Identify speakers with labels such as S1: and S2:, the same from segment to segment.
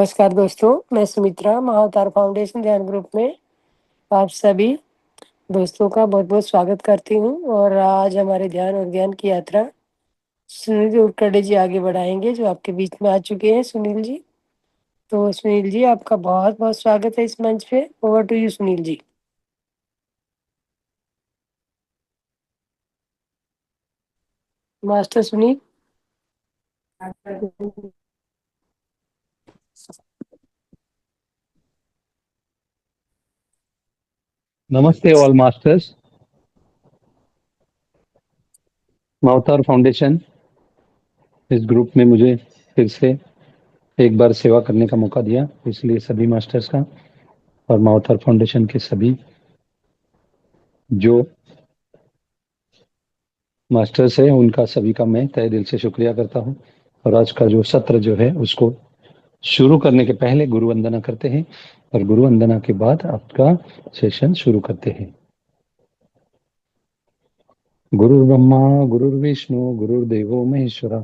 S1: नमस्कार दोस्तों, मैं सुमित्रा महाअवतार फाउंडेशन ध्यान ग्रुप में आप सभी दोस्तों का बहुत-बहुत स्वागत करती हूँ और आज हमारे ध्यान और ज्ञान की यात्रा सुनील उरकड़े जी आगे बढ़ाएँगे, जो आपके बीच में आ चुके हैं सुनील जी। तो सुनील जी, आपका बहुत-बहुत स्वागत है इस मंच पे। Over to you Sunil ji. Master Sunil.
S2: नमस्ते ऑल मास्टर्स। अवतार फाउंडेशन इस ग्रुप में मुझे फिर से एक बार सेवा करने का मौका दिया, इसलिए सभी मास्टर्स का और अवतार फाउंडेशन के सभी जो मास्टर्स है उनका सभी का मैं तहे दिल से शुक्रिया करता हूं। और आज का जो सत्र जो है उसको शुरू करने के पहले गुरु वंदना करते हैं और गुरु वंदना के बाद आपका सेशन शुरू करते हैं। गुरु ब्रह्मा गुरुर्विष्णु गुरुर्देवो महेश्वरा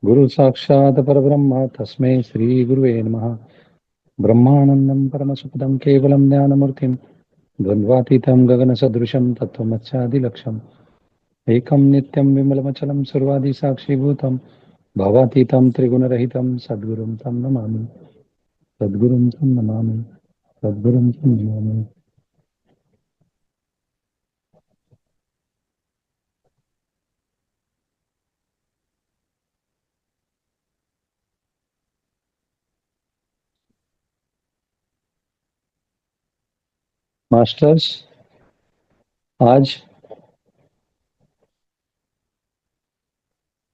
S2: गुरु साक्षात् परब्रह्म तस्मै श्री गुरुवे नमः। ब्रह्मानंदं परमसुखदं केवलं ज्ञानमूर्तिं द्वन्द्वातीतं गगनसदृशं तत्त्वमस्यादिलक्ष्यम् एकं नित्यं विमलमचलं सर्वादि साक्षीभूतं भवातीतं त्रिगुणरहितं सद्गुरुं तं नमामि सद्गुरुं तं नमामि सद्गुरुं तं नमामि। मास्टर्स, आज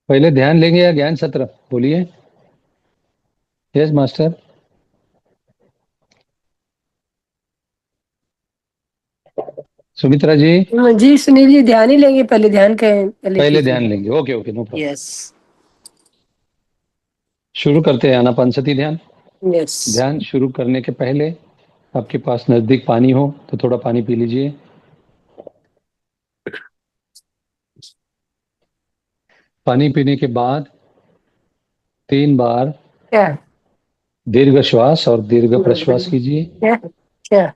S2: पहले ध्यान लेंगे या ज्ञान सत्र? बोलिए। Yes master. सुमित्रा जी।
S1: जी सुनील जी, ध्यान ही लेंगे, पहले ध्यान करें,
S2: पहले ध्यान लेंगे। Okay okay, no problem.
S1: Yes
S2: शुरू करते हैं आनापानसती ध्यान।
S1: यस।
S2: ध्यान शुरू करने के पहले आपके पास नजदीक पानी हो तो थोड़ा पानी पी लीजिए। पानी पीने के बाद 3 बार
S1: क्या
S2: दीर्घ श्वास और दीर्घ प्रश्वास कीजिए।
S1: क्या क्या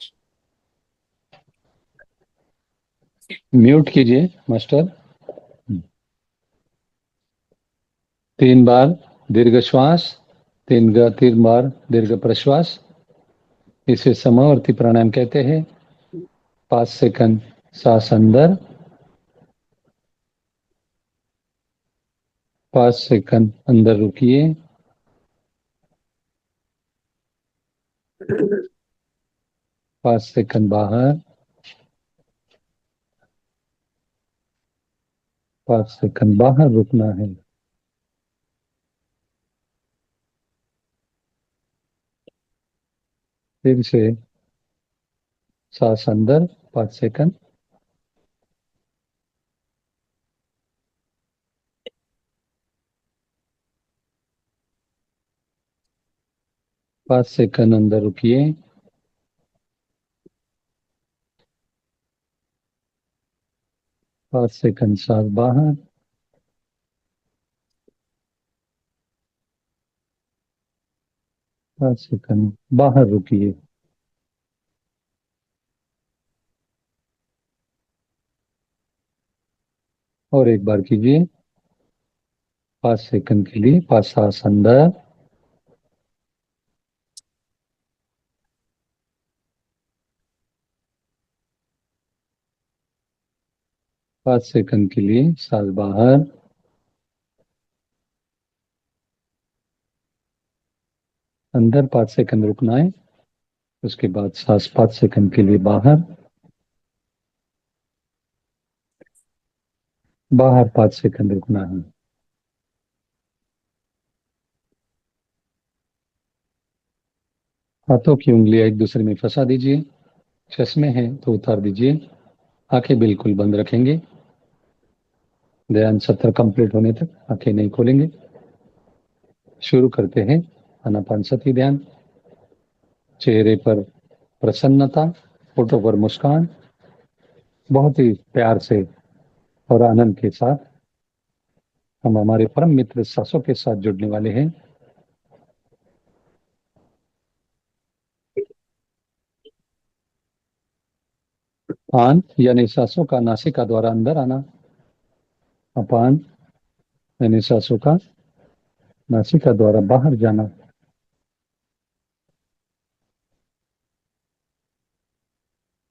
S2: म्यूट कीजिए मास्टर। 3 बार दीर्घ श्वास, 3 बार दीर्घ प्रश्वास। इसे समावर्ती प्राणायाम कहते हैं। 5 सेकंड सांस अंदर, 5 सेकंड अंदर रुकिए, 5 सेकंड बाहर, 5 सेकंड बाहर रुकना है। फिर से सांस अंदर 5 सेकंड, 5 सेकंड अंदर रुकिए, 5 सेकंड सांस बाहर, 5 सेकंड बाहर रुकिए। और एक बार कीजिए 5 सेकंड के लिए। 5 सांस अंदर, 5 सेकंड के लिए सांस बाहर, अंदर 5 सेकंड रुकना है। उसके बाद सांस 5 सेकंड के लिए बाहर, बाहर 5 सेकंड रुकना है। हाथों की उंगलियां एक दूसरे में फंसा दीजिए। चश्मे हैं तो उतार दीजिए। आंखें बिल्कुल बंद रखेंगे। ध्यान सत्र कंप्लीट होने तक आंखें नहीं खोलेंगे। शुरू करते हैं आनापानसती ध्यान। चेहरे पर प्रसन्नता, होठों पर मुस्कान, बहुत ही प्यार से और आनंद के साथ हम हमारे परम मित्र सांसों के साथ जुड़ने वाले हैं। अपान यानी सांसों का नासिका द्वारा अंदर आना। अपान यानी सांसों का नासिका द्वारा बाहर जाना।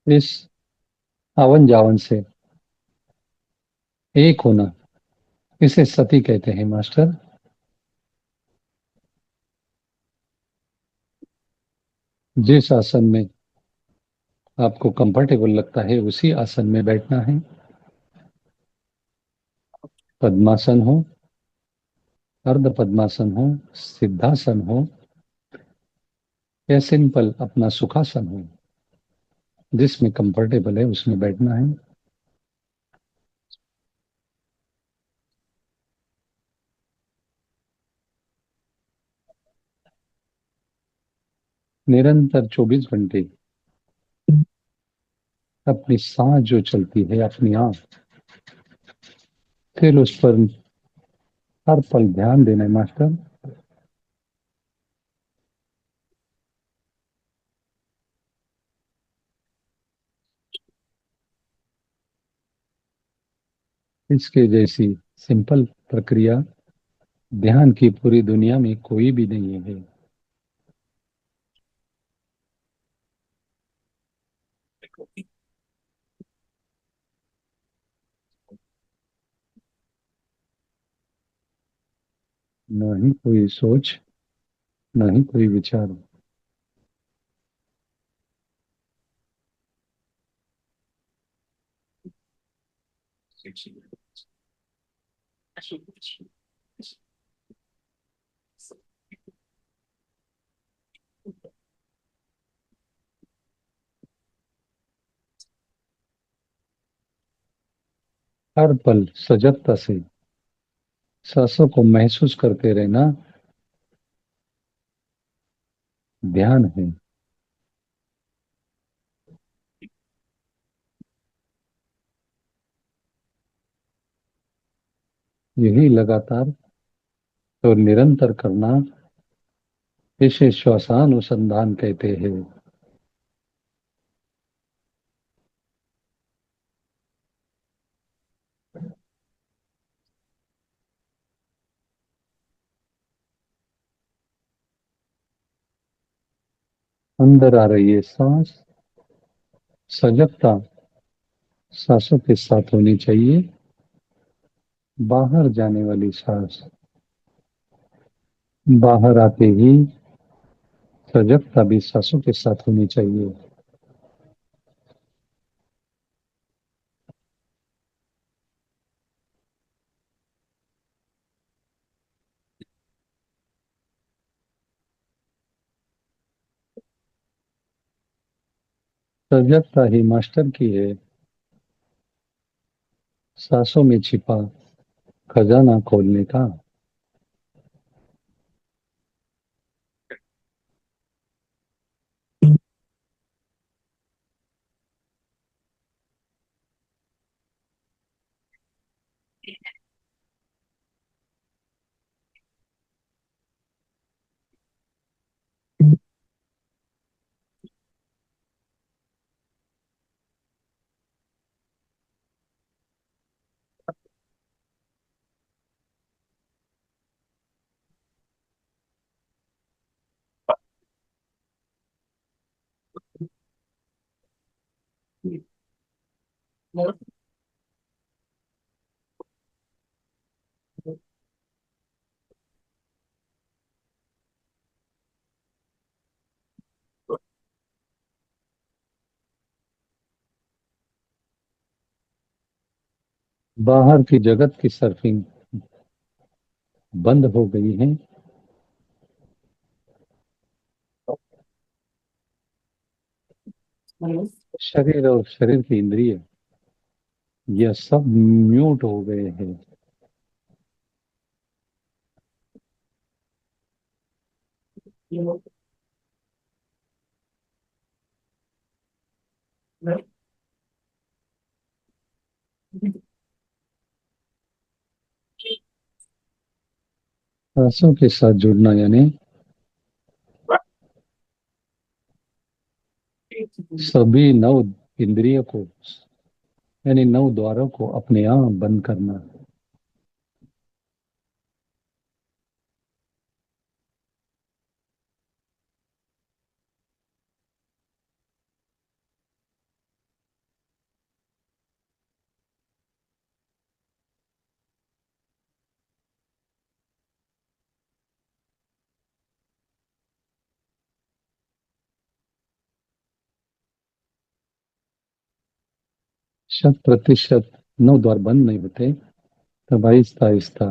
S2: इस आवन जावन से एक होना, इसे सती कहते हैं मास्टर। जिस आसन में आपको कंफर्टेबल लगता है उसी आसन में बैठना है। पद्मासन हो, अर्ध पद्मासन हो, सिद्धासन हो या सिंपल अपना सुखासन हो, जिसमें कंफर्टेबल है उसमें बैठना है। निरंतर 24 घंटे अपनी सांस जो चलती है, अपनी आंख, फिर उस पर हर पल ध्यान देना है मास्टर। इसके जैसी सिंपल प्रक्रिया ध्यान की पूरी दुनिया में कोई भी नहीं है। न ही कोई सोच, न ही कोई विचार। हर पल सजगता से सांसों को महसूस करते रहना ध्यान है। यही लगातार और निरंतर करना, इसे श्वासानुसंधान कहते हैं। अंदर आ रही है सांस, सजगता सांसों के साथ होनी चाहिए। बाहर जाने वाली सांस बाहर आते ही सजगता भी सांसों के साथ होनी चाहिए। सजगता ही मास्टर की है सांसों में छिपा खजाना खोलने का। बाहर की जगत की सर्फिंग बंद हो गई है। शरीर और शरीर की इंद्रिय, यह सब म्यूट हो गए हैं। सांसों के साथ जुड़ना यानी सभी नव इंद्रिय को यानी 9 द्वारों को अपने आप बंद करना। शत प्रतिशत 9 द्वार बंद नहीं होते, तब आहिस्ता आहिस्ता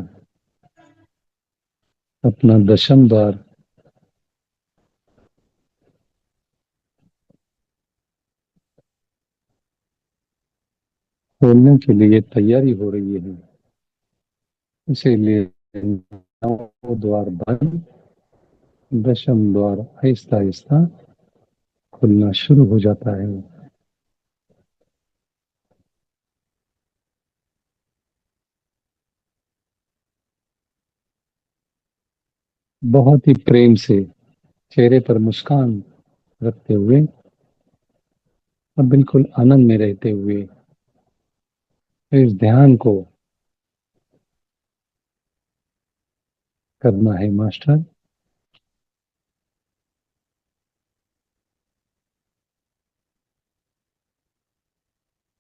S2: अपना दशम द्वार खोलने के लिए तैयारी हो रही है। इसीलिए 9 द्वार बंद, दशम द्वार आहिस्ता आहिस्ता खुलना शुरू हो जाता है। बहुत ही प्रेम से चेहरे पर मुस्कान रखते हुए और बिल्कुल आनंद में रहते हुए इस ध्यान को करना है मास्टर।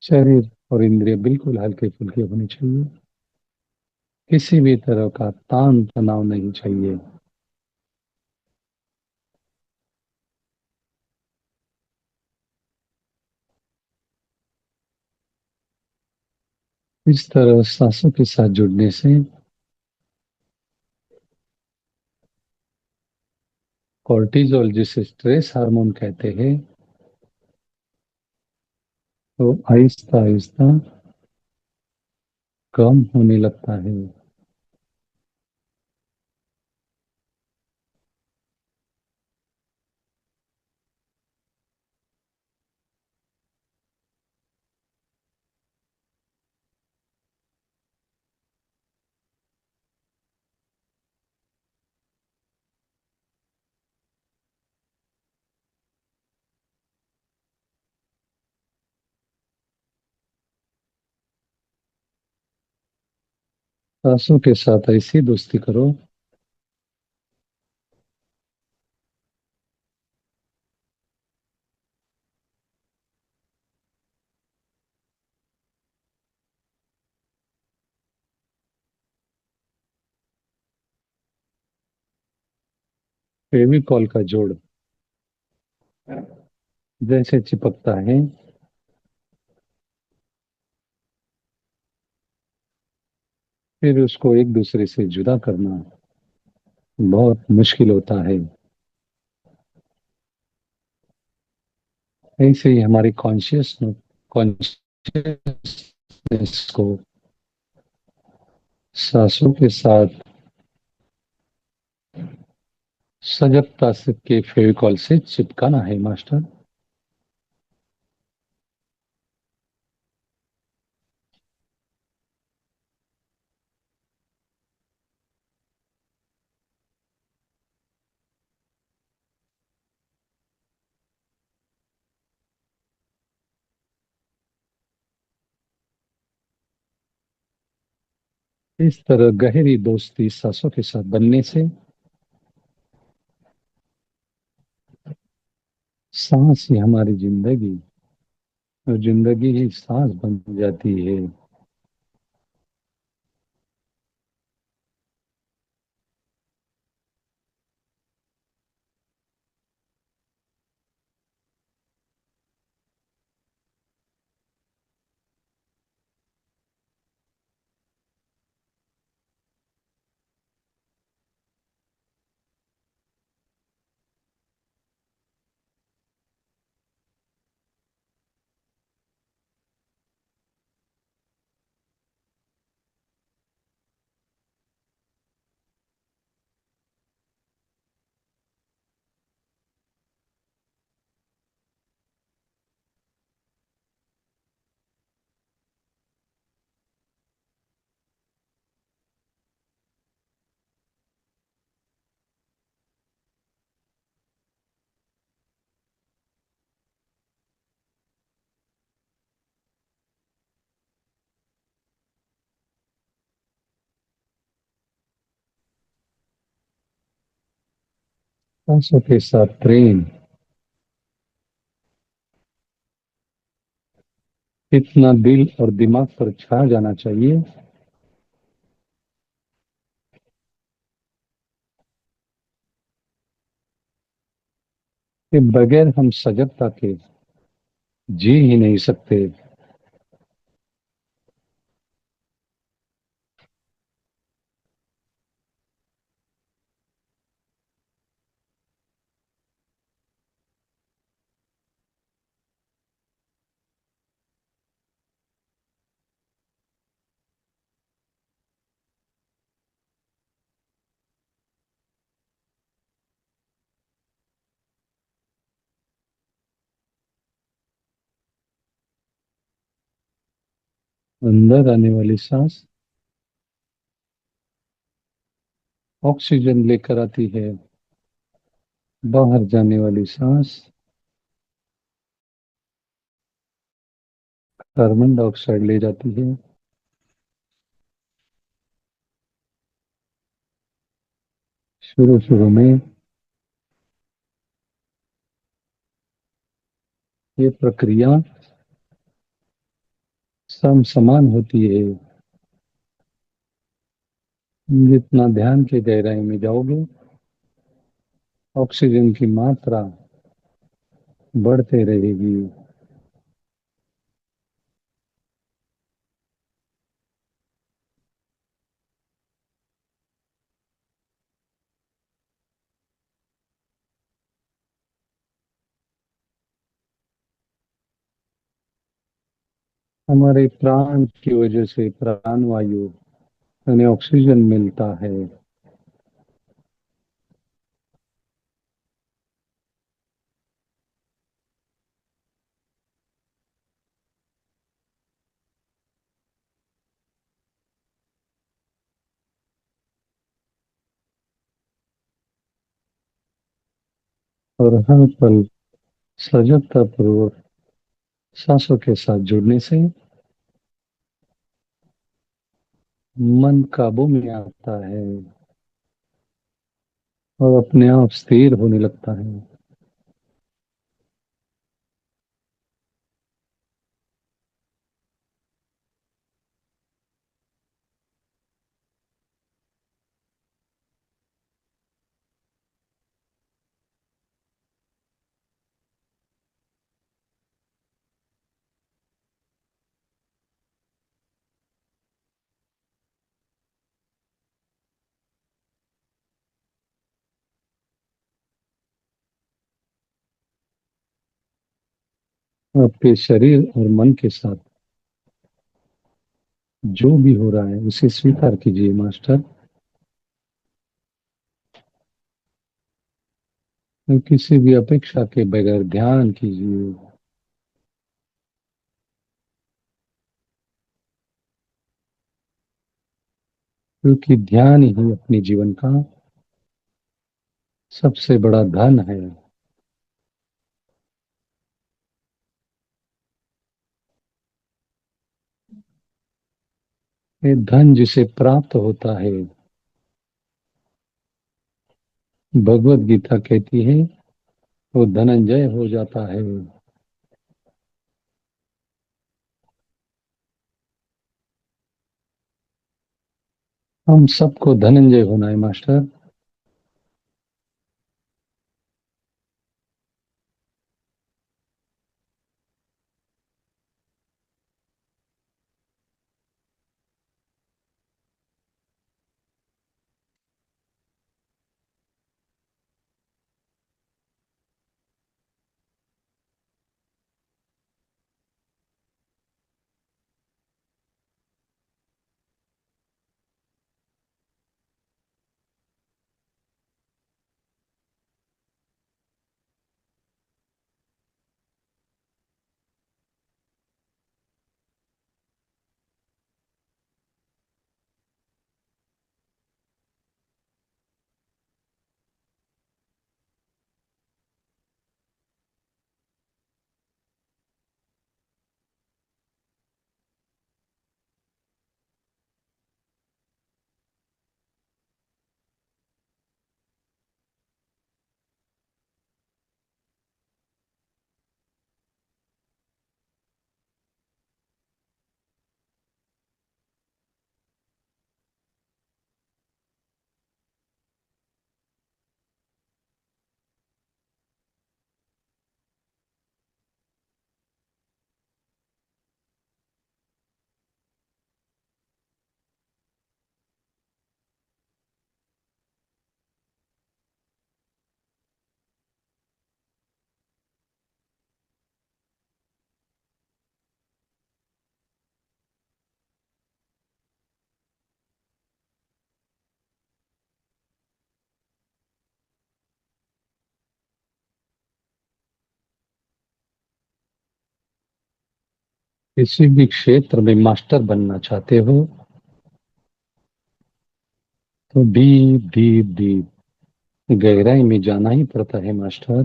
S2: शरीर और इंद्रिय बिल्कुल हल्के फुल्के होने चाहिए। किसी भी तरह का तान तनाव नहीं चाहिए। इस तरह सांसों के साथ जुड़ने से कॉर्टिजोल, जिसे स्ट्रेस हार्मोन कहते हैं, तो आहिस्ता आहिस्ता कम होने लगता है। सांसों के साथ ऐसी दोस्ती करो, फेविकॉल का जोड़ जैसे चिपकता है, फिर उसको एक दूसरे से जुदा करना बहुत मुश्किल होता है। ऐसे ही हमारी कॉन्शियसनेस को सांसों के साथ सजगता से के फेविकॉल से चिपकाना है मास्टर। इस तरह गहरी दोस्ती सांसों के साथ बनने से सांस ही हमारी जिंदगी और जिंदगी ही सांस बन जाती है। सांसों के साथ प्रेम इतना दिल और दिमाग पर छा जाना चाहिए कि बगैर हम सजगता के जी ही नहीं सकते। अंदर आने वाली सांस ऑक्सीजन लेकर आती है, बाहर जाने वाली सांस कार्बन डाइऑक्साइड ले जाती है। शुरू शुरू में ये प्रक्रिया सम समान होती है। जितना ध्यान के गहराई में जाओगे, ऑक्सीजन की मात्रा बढ़ते रहेगी। हमारे प्राण की वजह से प्राण वायु यानी ऑक्सीजन मिलता है। और हर पल सजगता पूर्वक सांसों के साथ जुड़ने से मन काबू में आता है और अपने आप स्थिर होने लगता है। आपके शरीर और मन के साथ जो भी हो रहा है उसे स्वीकार कीजिए मास्टर। किसी भी अपेक्षा के बगैर ध्यान कीजिए, क्योंकि ध्यान ही अपने जीवन का सबसे बड़ा धन है। ये धन जिसे प्राप्त होता है, भगवत गीता कहती है, वो धनंजय हो जाता है। हम सबको धनंजय होना है मास्टर। किसी भी क्षेत्र में मास्टर बनना चाहते हो तो डीप डीप डीप गहराई में जाना ही पड़ता है मास्टर।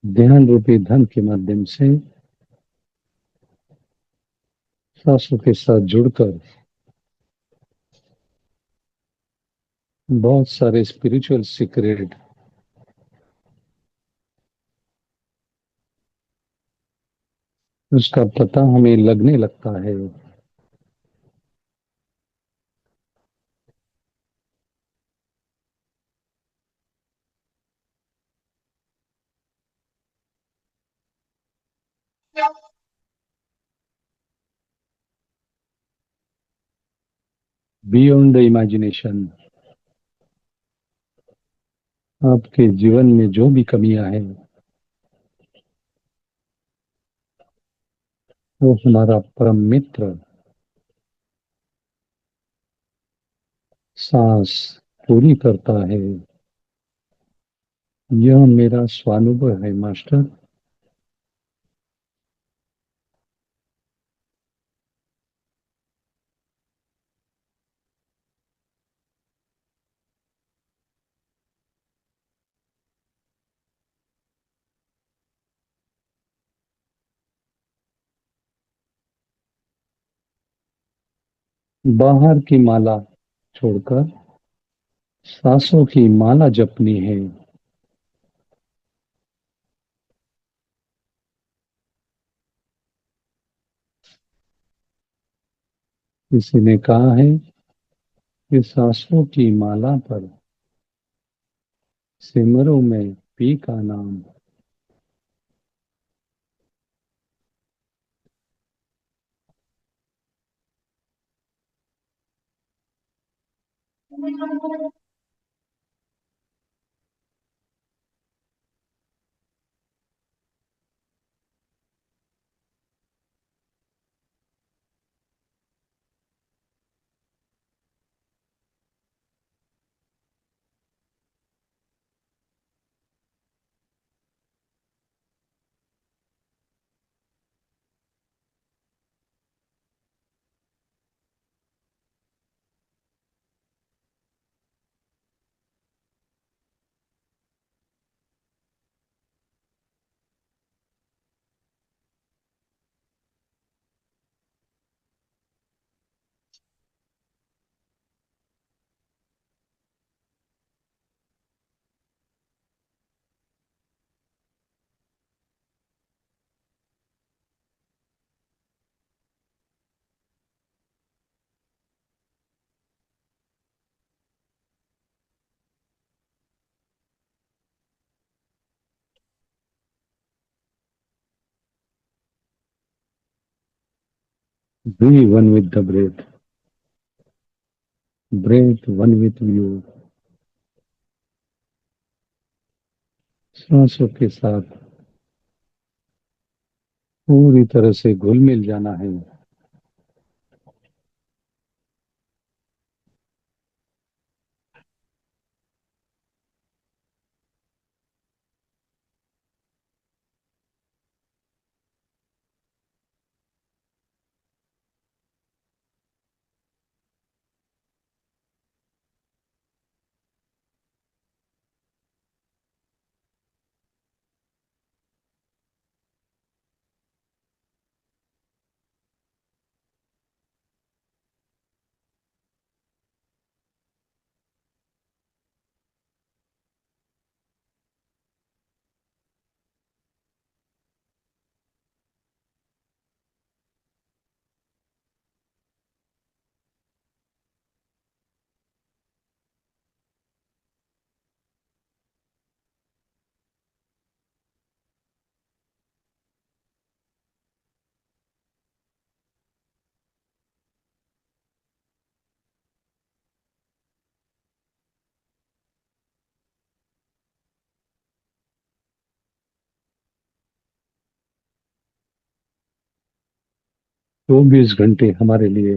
S2: ध्यान रूपी धन के माध्यम से सांसों के साथ जुड़कर बहुत सारे स्पिरिचुअल सीक्रेट उसका पता हमें लगने लगता है। बियॉन्ड द इमेजिनेशन, आपके जीवन में जो भी कमियां हैं वो हमारा परम मित्र सांस पूरी करता है। यह मेरा स्वानुभव है मास्टर। बाहर की माला छोड़कर सांसों की माला जपनी है। किसी ने कहा है कि सांसों की माला पर सिमरो में पी का नाम। Be one with the breath, breath one with you. सांसों के साथ पूरी तरह से घुल मिल जाना है। 24 घंटे हमारे लिए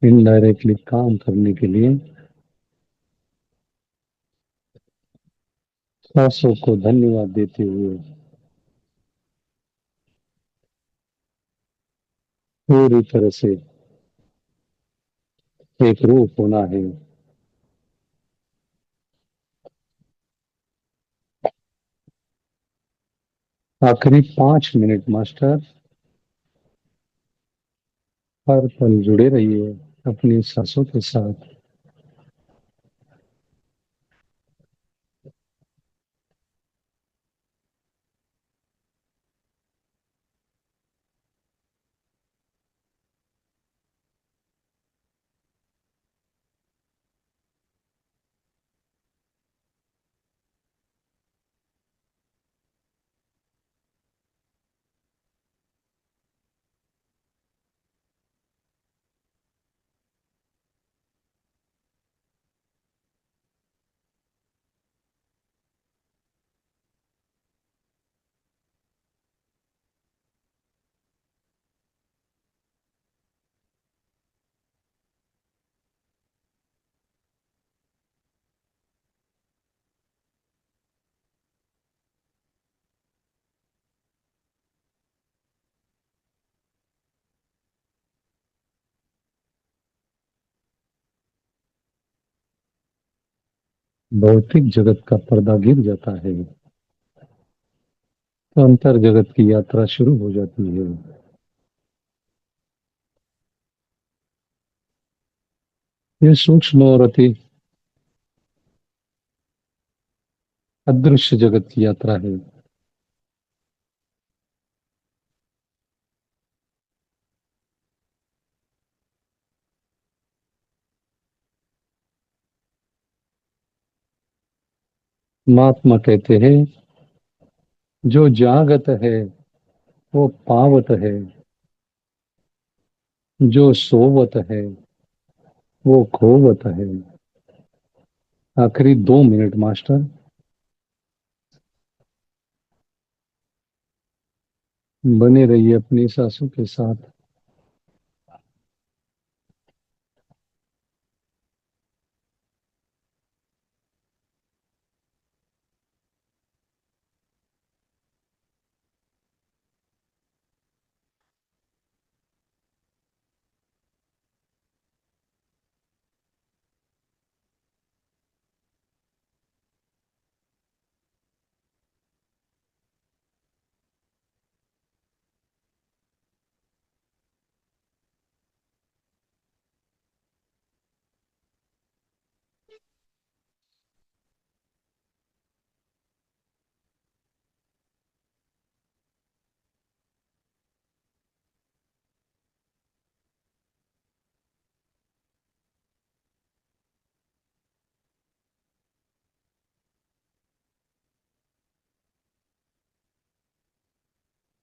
S2: इनडायरेक्टली काम करने के लिए सांसों को धन्यवाद देते हुए पूरी तरह से एक रूप होना है। आखिरी 5 मिनट मास्टर, हर पल जुड़े रहिए अपनी सांसों के साथ। भौतिक जगत का पर्दा गिर जाता है तो अंतर जगत की यात्रा शुरू हो जाती है। ये सूक्ष्म और अति अदृश्य जगत की यात्रा है। महात्मा कहते हैं, जो जागत है वो पावत है, जो सोवत है वो खोवत है। आखिरी 2 मिनट मास्टर, बने रहिए अपनी सांसों के साथ।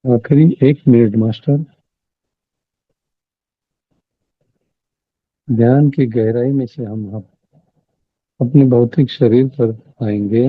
S2: आखिरी 1 मिनट मास्टर, ध्यान की गहराई में से हम अपने भौतिक शरीर पर आएंगे।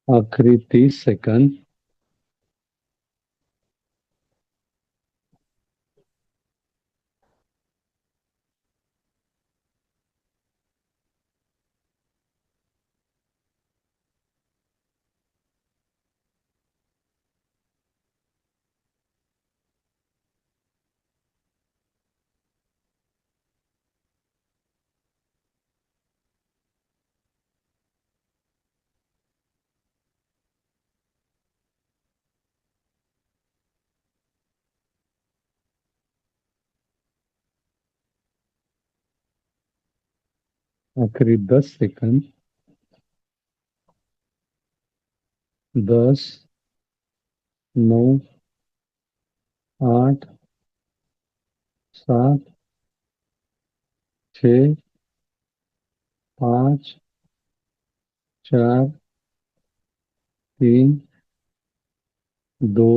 S2: आखिरी 30 सेकंड। आखिरी 10 सेकंड। 10, 9, 8, 7, 6, 5, 4, 3, 2,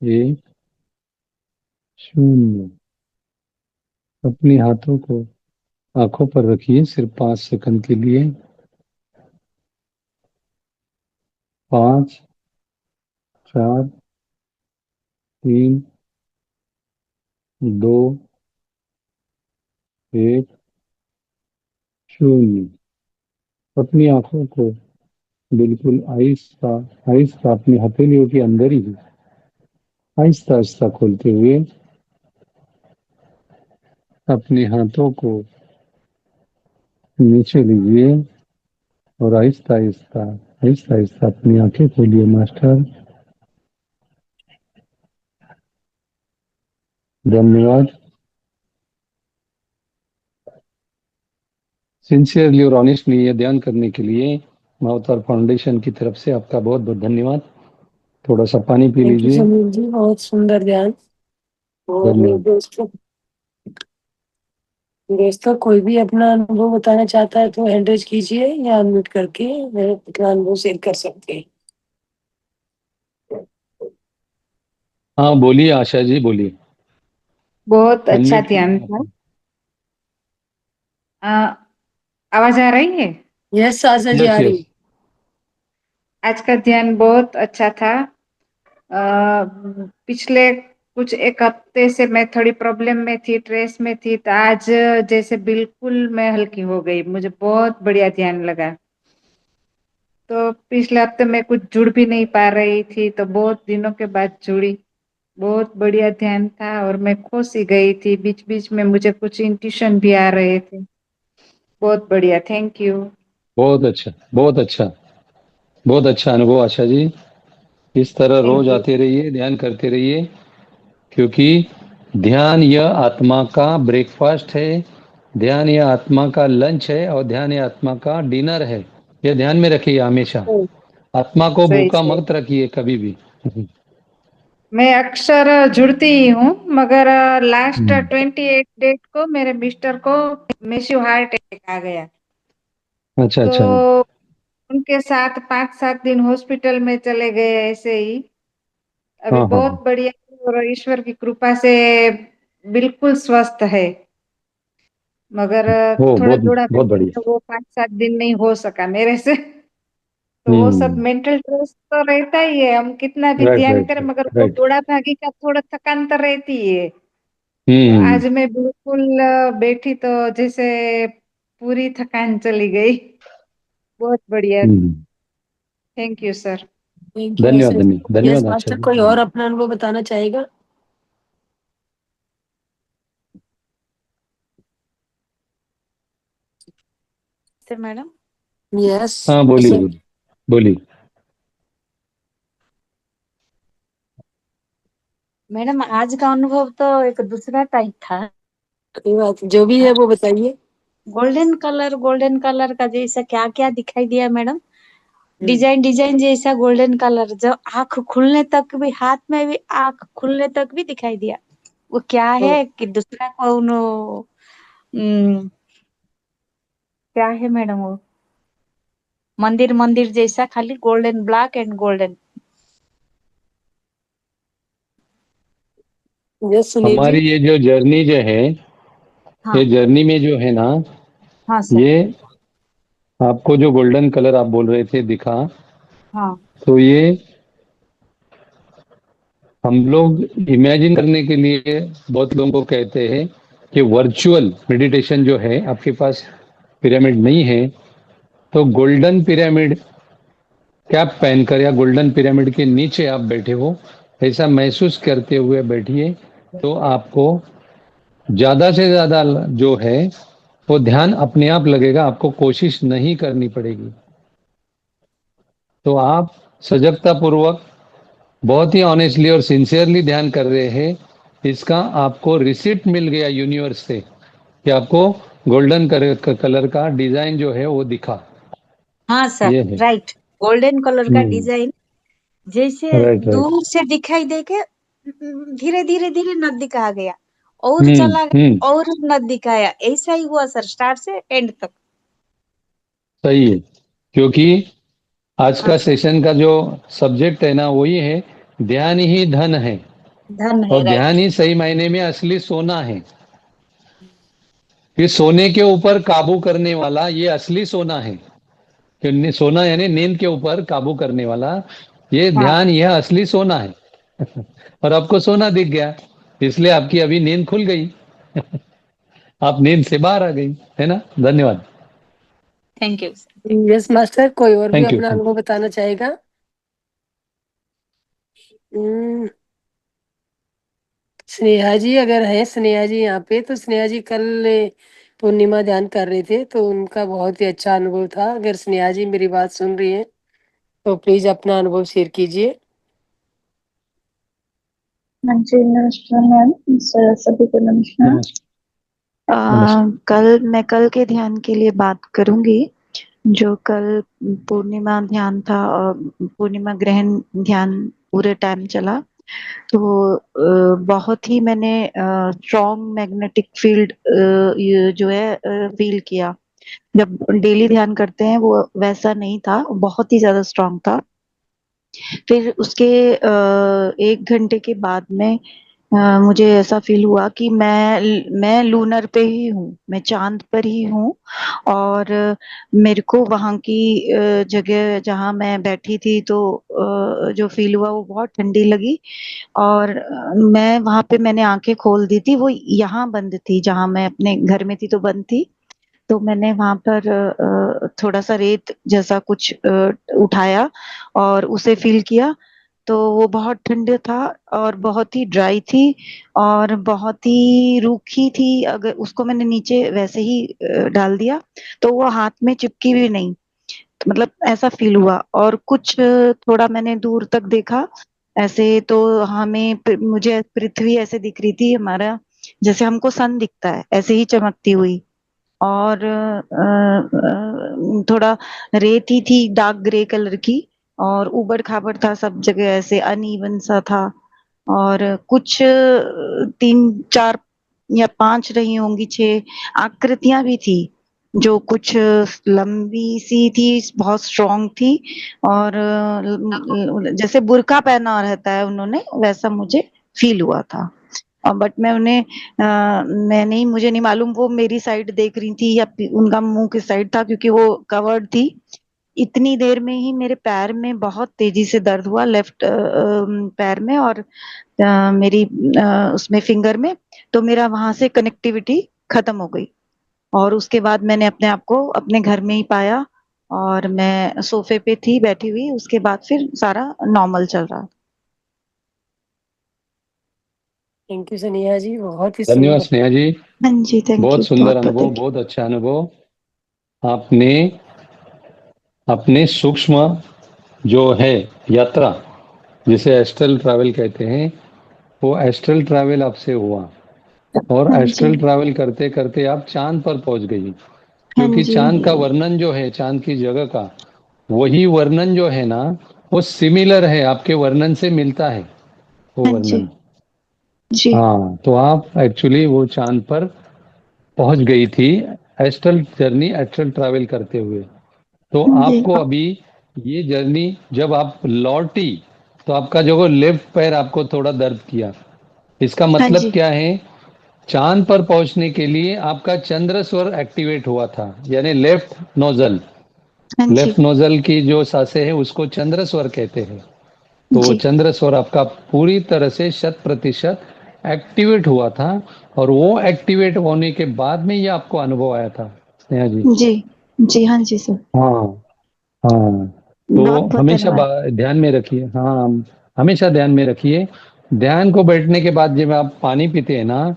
S2: 1, 0। अपने हाथों को आंखों पर रखिए सिर्फ 5 सेकंड के लिए। 5, 4, 3, 2, 1, 0। अपनी आंखों को बिल्कुल आहिस्ता आहिस्ता अपनी हथेलियों के अंदर ही आहिस्ता आहिस्ता खोलते हुए अपने हाथों को नीचे लीजिए और आहिस्ता आहिस्ता आहिस्ता आहिस्ता अपनी आंखें खोलिए मास्टर। धन्यवाद। सिंसियरली और ऑनेस्टली ये ध्यान करने के लिए मावतार फाउंडेशन की तरफ से आपका बहुत बहुत धन्यवाद। थोड़ा सा पानी पी
S1: थैंक यू
S2: लीजिए।
S1: सुनील जी, बहुत सुंदर ध्यान। और
S2: धन्यवाद।
S1: दोस्तों कोई भी अपना अनुभव बताना चाहता है तो हैंड रेज कीजिए या अनम्यूट करके वो अपना अनुभव शेयर कर सकते हैं।
S2: हाँ बोलिए आशा जी, बोलिए।
S3: बहुत अच्छा
S2: अनम्यूट
S3: ध्यान
S2: कीजिए
S3: था।
S2: आप।
S3: आवाज आ रही है?
S1: यस आशा जी,
S2: यस
S1: आ रही।
S2: यस।
S3: आज का ध्यान बहुत अच्छा था। पिछले कुछ एक हफ्ते से मैं थोड़ी प्रॉब्लम में थी, स्ट्रेस में थी, तो आज जैसे बिल्कुल मैं हल्की हो गई। मुझे बहुत बढ़िया ध्यान लगा। तो पिछले हफ्ते मैं कुछ जुड़ भी नहीं पा रही थी, तो बहुत दिनों के बाद जुड़ी। बहुत बढ़िया ध्यान था और मैं खो सी गई थी। बीच बीच में मुझे कुछ इंट्यूशन भी आ रहे थे। बहुत बढ़िया, थैंक यू।
S2: बहुत अच्छा, बहुत अच्छा, बहुत अच्छा अनुभव आशा जी। इस तरह
S3: थैंक
S2: रोज
S3: यू।
S2: आते रहिए, ध्यान करते रहिए, क्योंकि ध्यान यह आत्मा का ब्रेकफास्ट है, ध्यान यह आत्मा का लंच है और ध्यान यह आत्मा का डिनर है। यह ध्यान में रखिए हमेशा।
S3: सही
S2: आत्मा को
S3: सही
S2: भूखा
S3: सही।
S2: मत रखिए कभी भी।
S3: मैं अक्सर जुड़ती ही हूँ, मगर लास्ट
S2: हम्म।
S3: 28 डेट को मेरे मिस्टर को मैसिव हार्ट अटैक आ गया।
S2: अच्छा अच्छा।
S3: तो उनके साथ 5-7 दिन हॉस्पिटल में चले गए ऐसे ही। अभी
S2: हाँ हाँ
S3: बहुत बढ़िया है और ईश्वर की कृपा से बिल्कुल स्वस्थ है। मगर
S2: वो
S3: थोड़ा
S2: बहुत
S3: दौड़ा
S2: बहुत
S3: भागी
S2: बढ़िया।
S3: तो वो 5-7 दिन नहीं हो सका मेरे से। तो वो सब
S2: हम्म।
S3: मेंटल स्ट्रेस तो रहता ही है, हम कितना भी
S2: राइट
S3: ध्यान
S2: राइट
S3: करें,
S2: राइट
S3: मगर वो
S2: राइट।
S3: दौड़ा भागी का थोड़ा थकान तो रहती है। तो
S2: हम्म
S3: आज मैं बिल्कुल बैठी तो जैसे पूरी थकान चली गई। बहुत बढ़िया।
S2: हम्म।
S3: Thank you sir.
S1: Thank you
S2: धन्यवाद
S1: आशा जी।
S2: धन्यवाद
S1: यस
S2: धन्यवाद आशा
S1: मास्टर,
S2: जी,
S1: कोई और
S2: धन्यवाद।
S1: अपना अनुभव बताना चाहेगा?
S3: Sir madam.
S1: यस।
S2: हाँ बोलिए बोलिए बोलिए।
S3: मैडम आज का अनुभव तो एक दूसरा टाइप था।
S1: कोई बात, जो भी है वो बताइए।
S3: गोल्डन कलर का जैसा क्या क्या दिखाई दिया मैडम।
S1: हम्म।
S3: डिजाइन डिजाइन जैसा गोल्डन कलर, जो आंख खुलने तक भी, हाथ में भी आंख खुलने तक भी दिखाई दिया। वो क्या
S1: तो
S3: है कि दूसरा कौन क्या है मैडम वो? मंदिर मंदिर जैसा, खाली golden, black and golden.
S1: Yes Sunil ji.
S2: हमारी ये जो जर्नी जो है, ये
S3: हाँ
S2: जर्नी में जो है ना,
S3: हाँ सर।
S2: ये आपको जो गोल्डन कलर आप बोल रहे थे दिखा,
S3: हाँ
S2: तो ये हम लोग इमेजिन करने के लिए बहुत लोगों को कहते हैं कि वर्चुअल मेडिटेशन जो है, आपके पास पिरामिड नहीं है तो गोल्डन पिरामिड कैप पहनकर या गोल्डन पिरामिड के नीचे आप बैठे हो, ऐसा महसूस करते हुए बैठिए। तो आपको ज्यादा से ज्यादा जो है वो ध्यान अपने आप लगेगा, आपको कोशिश नहीं करनी पड़ेगी। तो आप सजगता पूर्वक बहुत ही ऑनेस्टली और सिंसियरली ध्यान कर रहे हैं, इसका आपको रिसिप्ट मिल गया यूनिवर्स से कि आपको गोल्डन कलर का डिजाइन जो है वो दिखा।
S4: हाँ सर,
S2: ये है।
S4: राइट। गोल्डन कलर का डिजाइन जैसे
S2: राइट राइट।
S4: दूर से दिखाई देके धीरे धीरे धीरे नजदीक आ गया और चला गया और नजदीक आया, ऐसा ही हुआ सर स्टार्ट से एंड तक।
S2: सही है, क्योंकि आज का
S4: हाँ सर,
S2: सेशन का जो सब्जेक्ट है ना वही है, ध्यान ही धन है।
S4: धन है,
S2: और
S4: राइट।
S2: ध्यान ही सही मायने में असली सोना है। कि सोने के ऊपर काबू करने वाला ये असली सोना है। कि सोना यानी नींद के ऊपर काबू करने वाला ये
S4: हाँ
S2: ध्यान, यह असली सोना है। और आपको सोना दिख गया, इसलिए आपकी अभी नींद खुल गई। आप नींद से बाहर आ गई, है ना। धन्यवाद।
S4: Thank you.
S1: यस मास्टर, कोई और भी
S2: थैंक यू।
S1: अपना अनुभव बताना चाहेगा? स्नेहा जी अगर है, स्नेहा जी यहाँ पे, तो स्नेहा जी कल पूर्णिमा ध्यान कर रहे थे तो उनका बहुत ही अच्छा अनुभव था। अगर स्नेहा जी मेरी बात सुन रही है तो प्लीज अपना अनुभव शेयर कीजिए।
S5: हाँ जी, नमस्कार मैम, सभी को नमस्कार। कल के ध्यान के लिए बात करूंगी। जो कल पूर्णिमा ध्यान था और पूर्णिमा ग्रहण ध्यान पूरे टाइम चला, तो बहुत ही मैंने स्ट्रॉन्ग मैग्नेटिक फील्ड जो है फील किया। जब डेली ध्यान करते हैं वो वैसा नहीं था, बहुत ही ज्यादा स्ट्रॉन्ग था। फिर उसके 1 घंटे के बाद में मुझे ऐसा फील हुआ कि मैं लूनर पे ही हूँ, मैं चांद पर ही हूँ। और मेरे को वहां की जगह जहाँ मैं बैठी थी तो जो फील हुआ वो बहुत ठंडी लगी। और मैं वहां पे मैंने आंखें खोल दी थी, वो यहाँ बंद थी, जहाँ मैं अपने घर में थी तो बंद थी। तो मैंने वहां पर थोड़ा सा रेत जैसा कुछ उठाया और उसे फील किया। तो वो बहुत ठंडे था और बहुत ही ड्राई थी और बहुत ही रूखी थी। अगर उसको मैंने नीचे वैसे ही डाल दिया तो वो हाथ में चिपकी भी नहीं। तो मतलब ऐसा फील हुआ। और कुछ थोड़ा मैंने दूर तक देखा ऐसे, तो मुझे पृथ्वी ऐसे दिख रही थी, हमारा जैसे हमको सन दिखता है ऐसे ही चमकती हुई। और थोड़ा रेती थी डार्क ग्रे कलर की, और ऊबड़ खाबड़ था सब जगह, ऐसे अनइवन सा था। और कुछ 3 4 या 5 रही होंगी, 6 आकृतियां भी थी, जो कुछ लंबी सी थी, बहुत स्ट्रांग थी। और जैसे बुर्का पहना रहता है उन्होंने, वैसा मुझे फील हुआ था। बट मैं उन्हें मैं नहीं मुझे नहीं मालूम वो मेरी साइड देख रही थी या उनका मुंह किस साइड था, क्योंकि वो कवर्ड थी। इतनी देर में ही मेरे पैर में बहुत तेजी से दर्द हुआ, लेफ्ट पैर में, और मेरी उसमें फिंगर में। तो मेरा वहां से कनेक्टिविटी खत्म हो गई। और उसके बाद मैंने अपने आप को अपने घर में ही पाया और मैं सोफे पे थी बैठी हुई। उसके बाद फिर सारा नॉर्मल चल रहा।
S1: थैंक यू स्नेहा जी, बहुत ही
S2: धन्यवाद
S1: सुंदर।
S2: स्नेहा जी,
S5: हाँ जी, थैंक
S2: बहुत
S5: यू,
S2: सुंदर
S5: बहुत बहुत
S2: अनुभव,
S5: thank you।
S2: बहुत अच्छा अनुभव। आपने अपने सूक्ष्म जो है यात्रा, जिसे एस्ट्रल ट्रैवल कहते हैं, वो एस्ट्रल ट्रैवल आपसे हुआ। और
S5: हाँ जी,
S2: एस्ट्रल ट्रैवल करते करते आप चांद पर पहुंच गई।
S5: हाँ
S2: क्योंकि
S5: जी,
S2: चांद का वर्णन जो है, चांद की जगह का वही वर्णन जो है ना, वो सिमिलर है, आपके वर्णन से मिलता है वो
S5: हाँ जी,
S2: वर्णन।
S5: जी,
S2: हाँ, तो आप एक्चुअली वो चांद पर पहुंच गई थी एस्ट्रल जर्नी, एस्ट्रल ट्रैवल करते हुए। तो
S5: जी,
S2: आपको अभी ये जर्नी जब आप लौटी तो आपका जो लेफ्ट पैर आपको थोड़ा दर्द किया। इसका
S5: हाँ
S2: मतलब
S5: जी,
S2: क्या है? चांद पर पहुंचने के लिए आपका चंद्र स्वर एक्टिवेट हुआ था, यानी लेफ्ट नोजल।
S5: हाँ जी,
S2: लेफ्ट नोजल की जो सांसें हैं उसको चंद्र स्वर कहते हैं। तो
S5: जी,
S2: चंद्र स्वर आपका पूरी तरह से 100% एक्टिवेट हुआ था। और वो एक्टिवेट होने के बाद में ये आपको अनुभव आया था स्नेहा जी।
S5: जी, जी, हाँ जी सर,
S2: हाँ हाँ। तो
S5: बहुत बहुत
S2: हमेशा
S5: धन्यवाद।
S2: ध्यान में रखिए, हाँ, हमेशा ध्यान में रखिए। ध्यान को बैठने के बाद जब आप पानी पीते हैं ना,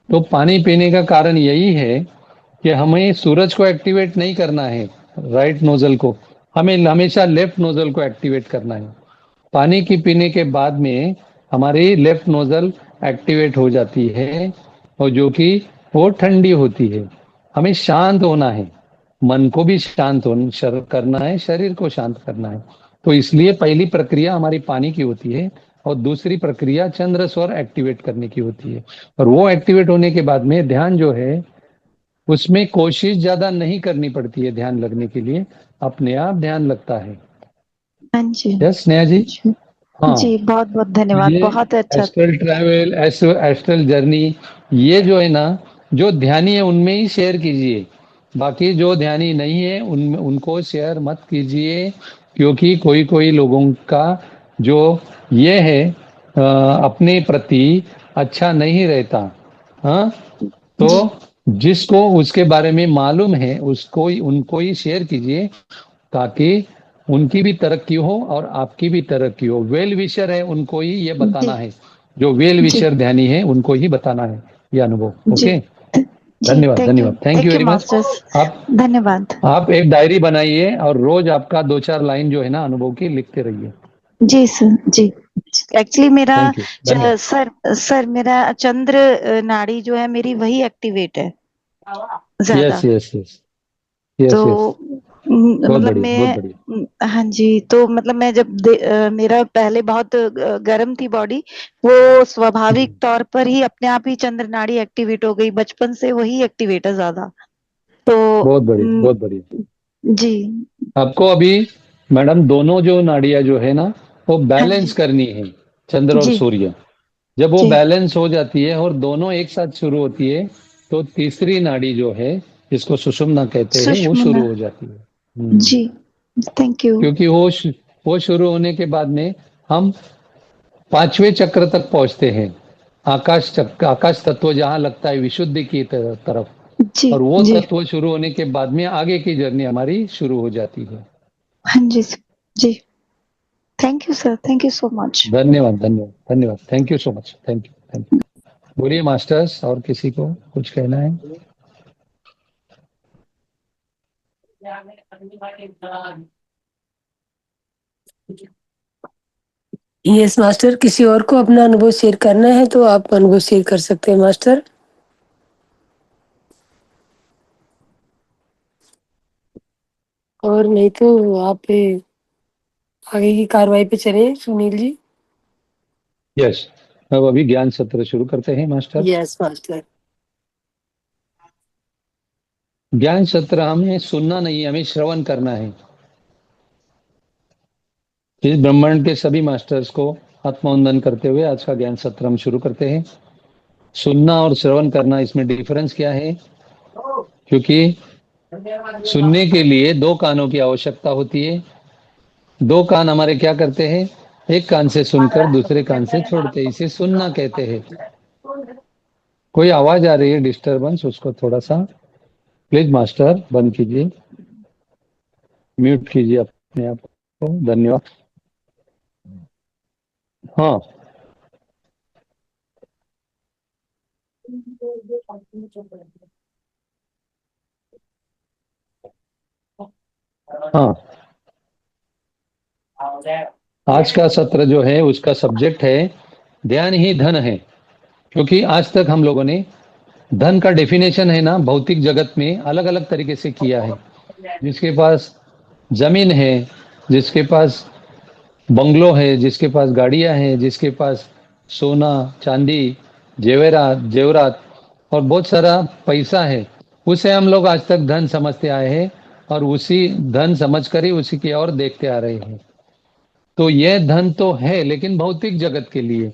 S2: तो पानी पीने का कारण यही है कि हमें सूरज को एक्टिवेट नहीं करना है, राइट नोजल को, हमें हमेशा लेफ्ट नोजल को एक्टिवेट करना है। पानी की पीने के बाद में हमारी लेफ्ट नोजल एक्टिवेट हो जाती है, और जो कि वो ठंडी होती है। हमें शांत होना है, मन को भी शांत करना है, शरीर को शांत करना है। तो इसलिए पहली प्रक्रिया हमारी पानी की होती है और दूसरी प्रक्रिया चंद्र स्वर एक्टिवेट करने की होती है। और वो एक्टिवेट होने के बाद में ध्यान जो है उसमें कोशिश ज्यादा नहीं करनी पड़ती है, ध्यान लगने के लिए अपने आप ध्यान लगता है।
S5: हाँ जी।
S2: यस स्नेहा जी।
S5: जी,
S2: हाँ,
S5: जी, बहुत बहुत
S2: तो
S5: धन्यवाद,
S2: ये
S5: बहुत अच्छा।
S2: एस्ट्रल ट्रैवल, एस्ट्रल जर्नी, ये जो है ना, जो ध्यानी है उनमें ही शेयर कीजिए। बाकी जो ध्यानी नहीं है उनको शेयर मत कीजिए, क्योंकि कोई कोई लोगों का जो ये है अपने प्रति अच्छा नहीं रहता। हाँ, तो
S5: जी,
S2: जिसको उसके बारे में मालूम है उसको उनको ही शेयर कीजिए, ताकि उनकी भी तरक्की हो और आपकी भी तरक्की हो। वेल विशर है उनको ही ये
S5: जी,
S2: बताना है, जो वेल
S5: जी,
S2: विशर ध्यानी है उनको ही बताना है ये अनुभव।
S5: जी,
S2: ओके,
S5: जी,
S2: धन्यवाद धन्यवाद, thank you
S5: thank you
S2: very much.
S5: Masters,
S2: आप
S5: धन्यवाद।
S2: आप एक डायरी बनाइए और रोज आपका 2-4 लाइन जो है ना अनुभव की लिखते रहिए।
S5: जी सर, जी। एक्चुअली मेरा
S2: थैंक यू, धन्यवाद।
S5: सर मेरा चंद्र नाड़ी जो है मेरी वही एक्टिवेट है
S2: यस
S5: ज्यादा।
S2: यस यस,
S5: तो
S2: यस यस, बहुत
S5: मतलब
S2: बढ़िया बहुत
S5: मैं
S2: बढ़िया।
S5: हाँ जी, तो मतलब मैं जब मेरा पहले बहुत गर्म थी बॉडी, वो स्वाभाविक तौर पर ही अपने आप ही चंद्र नाड़ी एक्टिवेट हो गई, बचपन से वही एक्टिवेट है ज्यादा। तो
S2: बहुत बढ़िया बहुत बढ़िया।
S5: जी,
S2: आपको अभी मैडम दोनों जो नाड़ियां जो है ना वो
S5: हाँ
S2: बैलेंस
S5: जी,
S2: करनी है, चंद्र और
S5: जी,
S2: सूर्य। जब वो
S5: जी,
S2: बैलेंस हो जाती है और दोनों एक साथ शुरू होती है, तो तीसरी नाड़ी जो है जिसको सुषुम्ना कहते हैं वो
S5: सुषमना,
S2: शुरू हो जाती है।
S5: जी, थैंक यू।
S2: क्योंकि वो शुरू होने के बाद में हम पांचवें चक्र तक पहुंचते हैं, आकाश चक्र, आकाश तत्व जहां लगता है विशुद्धि की तरफ।
S5: जी,
S2: और वो
S5: जी,
S2: तत्व शुरू होने के बाद में आगे की जर्नी हमारी शुरू हो जाती है।
S5: हाँ जी सर, जी, thank you sir, thank you so much.
S2: धन्यवाद धन्यवाद धन्यवाद, thank you so much, thank you thank you. बोलिए मास्टर्स, और किसी को कुछ कहना है?
S1: यस मास्टर, किसी और को अपना अनुभव शेयर करना है तो आप अनुभव शेयर कर सकते हैं मास्टर। और नहीं तो आप आगे की कार्रवाई पे चले सुनील जी।
S2: यस, अब अभी ज्ञान सत्र शुरू करते हैं मास्टर।
S1: Yes master.
S2: ज्ञान सत्र हमें सुनना नहीं, हमें श्रवण करना है। इस ब्रह्मांड के सभी मास्टर्स को आत्मवंदन करते हुए आज का ज्ञान सत्र हम शुरू करते हैं। सुनना और श्रवण करना, इसमें डिफरेंस क्या है? क्योंकि सुनने के लिए दो कानों की आवश्यकता होती है। दो कान हमारे क्या करते हैं? एक कान से सुनकर दूसरे कान से छोड़ते हैं, इसे सुनना कहते हैं। कोई आवाज आ रही है डिस्टरबेंस, उसको थोड़ा सा प्लीज मास्टर बंद कीजिए, म्यूट कीजिए अपने आप को, धन्यवाद। हाँ हाँ, आज का सत्र जो है उसका सब्जेक्ट है ध्यान ही धन है। क्योंकि आज तक हम लोगों ने धन का डेफिनेशन है ना भौतिक जगत में अलग अलग तरीके से किया है। जिसके पास जमीन है, जिसके पास बंगलो है, जिसके पास गाड़ियां हैं, जिसके पास सोना चांदी जेवरात जेवरात और बहुत सारा पैसा है, उसे हम लोग आज तक धन समझते आए हैं और उसी धन समझकर ही उसी की ओर देखते आ रहे हैं। तो यह धन तो है लेकिन भौतिक जगत के लिए,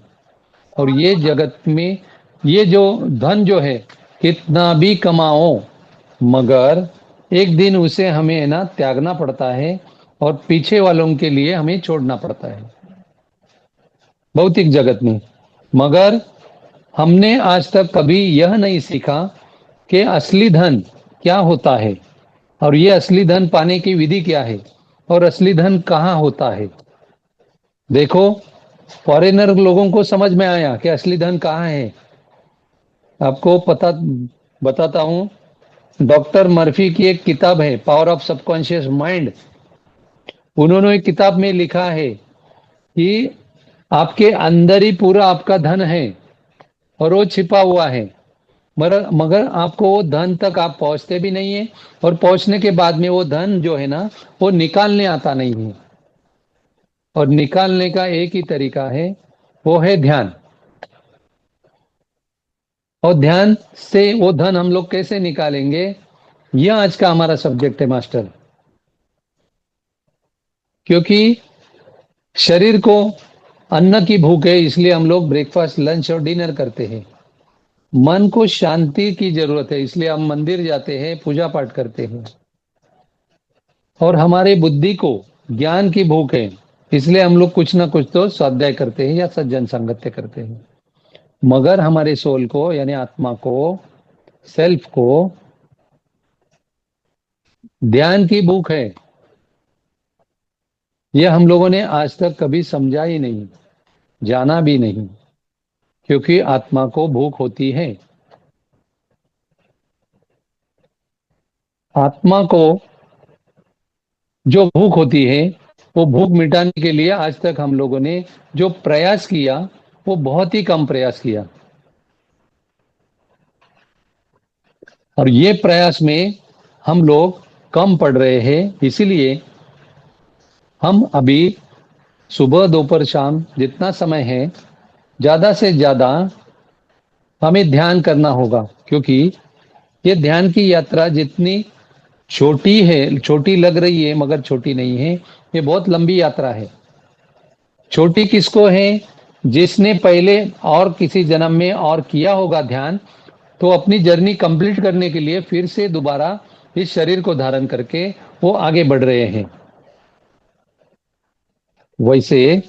S2: और ये जगत में ये जो धन जो है कितना भी कमाओ, मगर एक दिन उसे हमें है ना त्यागना पड़ता है और पीछे वालों के लिए हमें छोड़ना पड़ता है भौतिक जगत में। मगर हमने आज तक कभी यह नहीं सीखा कि असली धन क्या होता है और ये असली धन पाने की विधि क्या है और असली धन कहाँ होता है। देखो, फॉरेनर लोगों को समझ में आया कि असली धन कहाँ है। आपको पता बताता हूँ, डॉक्टर मर्फी की एक किताब है पावर ऑफ सबकॉन्शियस माइंड। उन्होंने एक किताब में लिखा है कि आपके अंदर ही पूरा आपका धन है और वो छिपा हुआ है। मगर आपको वो धन तक आप पहुंचते भी नहीं है, और पहुंचने के बाद में वो धन जो है ना वो निकालने आता नहीं है। और निकालने का एक ही तरीका है, वो है ध्यान। और ध्यान से वो धन हम लोग कैसे निकालेंगे, यह आज का हमारा सब्जेक्ट है मास्टर। क्योंकि शरीर को अन्न की भूख है, इसलिए हम लोग ब्रेकफास्ट, लंच और डिनर करते हैं। मन को शांति की जरूरत है, इसलिए हम मंदिर जाते हैं, पूजा पाठ करते हैं। और हमारे बुद्धि को ज्ञान की भूख है, इसलिए हम लोग कुछ ना कुछ तो स्वाध्याय करते हैं या सज्जन संगत्य करते हैं। मगर हमारे सोल को, यानी आत्मा को, सेल्फ को ध्यान की भूख है। यह हम लोगों ने आज तक कभी समझा ही नहीं, जाना भी नहीं। क्योंकि आत्मा को भूख होती है। आत्मा को जो भूख होती है, वो भूख मिटाने के लिए आज तक हम लोगों ने जो प्रयास किया, वो बहुत ही कम प्रयास किया। और ये प्रयास में हम लोग कम पड़ रहे हैं। इसीलिए हम अभी सुबह, दोपहर, शाम जितना समय है, ज्यादा से ज्यादा हमें ध्यान करना होगा। क्योंकि ये ध्यान की यात्रा जितनी छोटी है, छोटी लग रही है मगर छोटी नहीं है, ये बहुत लंबी यात्रा है। छोटी किसको है? जिसने पहले और किसी जन्म में और किया होगा ध्यान, तो अपनी जर्नी कंप्लीट करने के लिए फिर से दोबारा इस शरीर को धारण करके वो आगे बढ़ रहे हैं। वैसे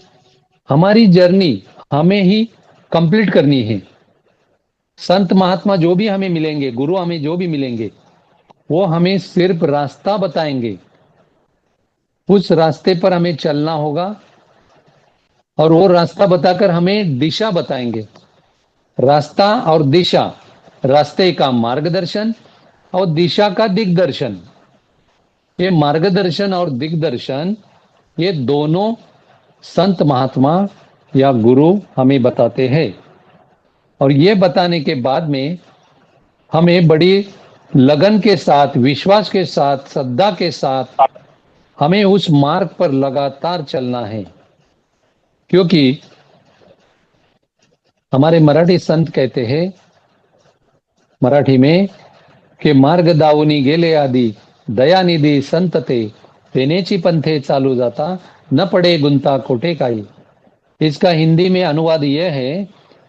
S2: हमारी जर्नी हमें ही कंप्लीट करनी है। संत महात्मा जो भी हमें मिलेंगे, गुरु हमें जो भी मिलेंगे, वो हमें सिर्फ रास्ता बताएंगे। उस रास्ते पर हमें चलना होगा, और वो रास्ता बताकर हमें दिशा बताएंगे। रास्ता और दिशा, रास्ते का मार्गदर्शन और दिशा का दिग्दर्शन। ये मार्गदर्शन और दिग्दर्शन, ये दोनों संत महात्मा या गुरु हमें बताते हैं। और ये बताने के बाद में हमें बड़ी लगन के साथ, विश्वास के साथ, श्रद्धा के साथ हमें उस मार्ग पर लगातार चलना है। क्योंकि हमारे मराठी संत कहते हैं, मराठी में, कि मार्ग दावुनी गेले आधी, दयानिधी संत तेनेची पंथे चालू जाता, न पड़े गुंता कोटे काई। इसका हिंदी में अनुवाद यह है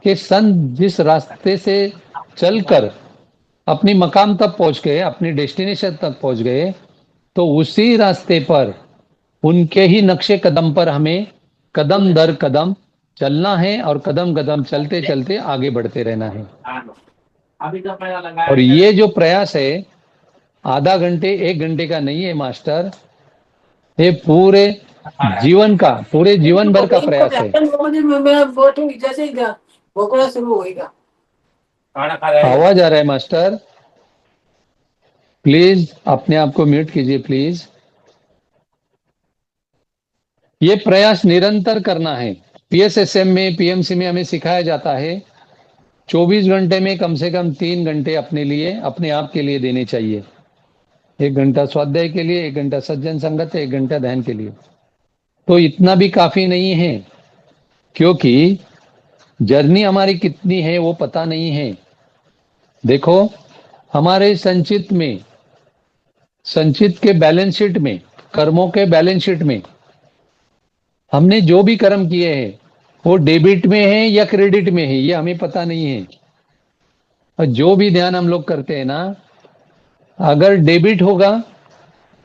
S2: कि संत जिस रास्ते से चलकर अपनी मकाम तक पहुंच गए, अपनी डेस्टिनेशन तक पहुंच गए, तो उसी रास्ते पर, उनके ही नक्शे कदम पर हमें कदम दर कदम चलना है, और कदम कदम चलते चलते आगे बढ़ते रहना है। और ये जो प्रयास है, आधा घंटे, एक घंटे का नहीं है मास्टर, ये पूरे जीवन का, पूरे जीवन भर का प्रयास है। आवाज आ रहा है मास्टर, प्लीज अपने आप को म्यूट कीजिए प्लीज। ये प्रयास निरंतर करना है। पीएसएसएम में, पीएमसी में हमें सिखाया जाता है 24 घंटे में कम से कम 3 घंटे अपने लिए, अपने आप के लिए देने चाहिए। 1 घंटा स्वाध्याय के लिए, 1 घंटा सज्जन संगत, 1 घंटा ध्यान के लिए। तो इतना भी काफी नहीं है, क्योंकि जर्नी हमारी कितनी है वो पता नहीं है। देखो, हमारे संचित में, संचित के बैलेंस शीट में, कर्मों के बैलेंस शीट में हमने जो भी कर्म किए हैं, वो डेबिट में है या क्रेडिट में है, ये हमें पता नहीं है। और जो भी ध्यान हम लोग करते हैं ना, अगर डेबिट होगा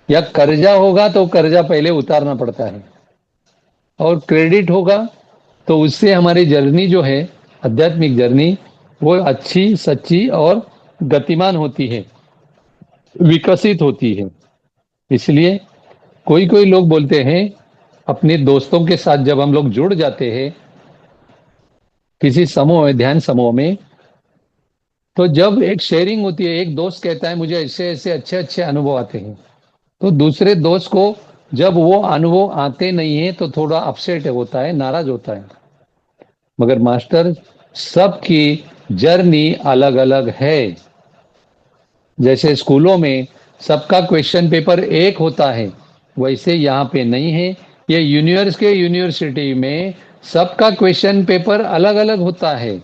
S2: या कर्जा होगा, तो कर्जा पहले उतारना पड़ता है। और क्रेडिट होगा तो उससे हमारी जर्नी जो है, आध्यात्मिक जर्नी, वो अच्छी, सच्ची और गतिमान होती है, विकसित होती है। इसलिए कोई कोई लोग बोलते हैं, अपने दोस्तों के साथ जब हम लोग जुड़ जाते हैं किसी समूह में, ध्यान समूह में, तो जब एक शेयरिंग होती है, एक दोस्त कहता है मुझे ऐसे ऐसे अच्छे अच्छे अनुभव आते हैं, तो दूसरे दोस्त को जब वो अनुभव आते नहीं है तो थोड़ा अपसेट होता है, नाराज होता है। मगर मास्टर सबकी जर्नी अलग अलग है। जैसे स्कूलों में सबका क्वेश्चन पेपर एक होता है, वैसे यहाँ पे नहीं है। ये यूनिवर्सिटी में सबका क्वेश्चन पेपर अलग अलग होता है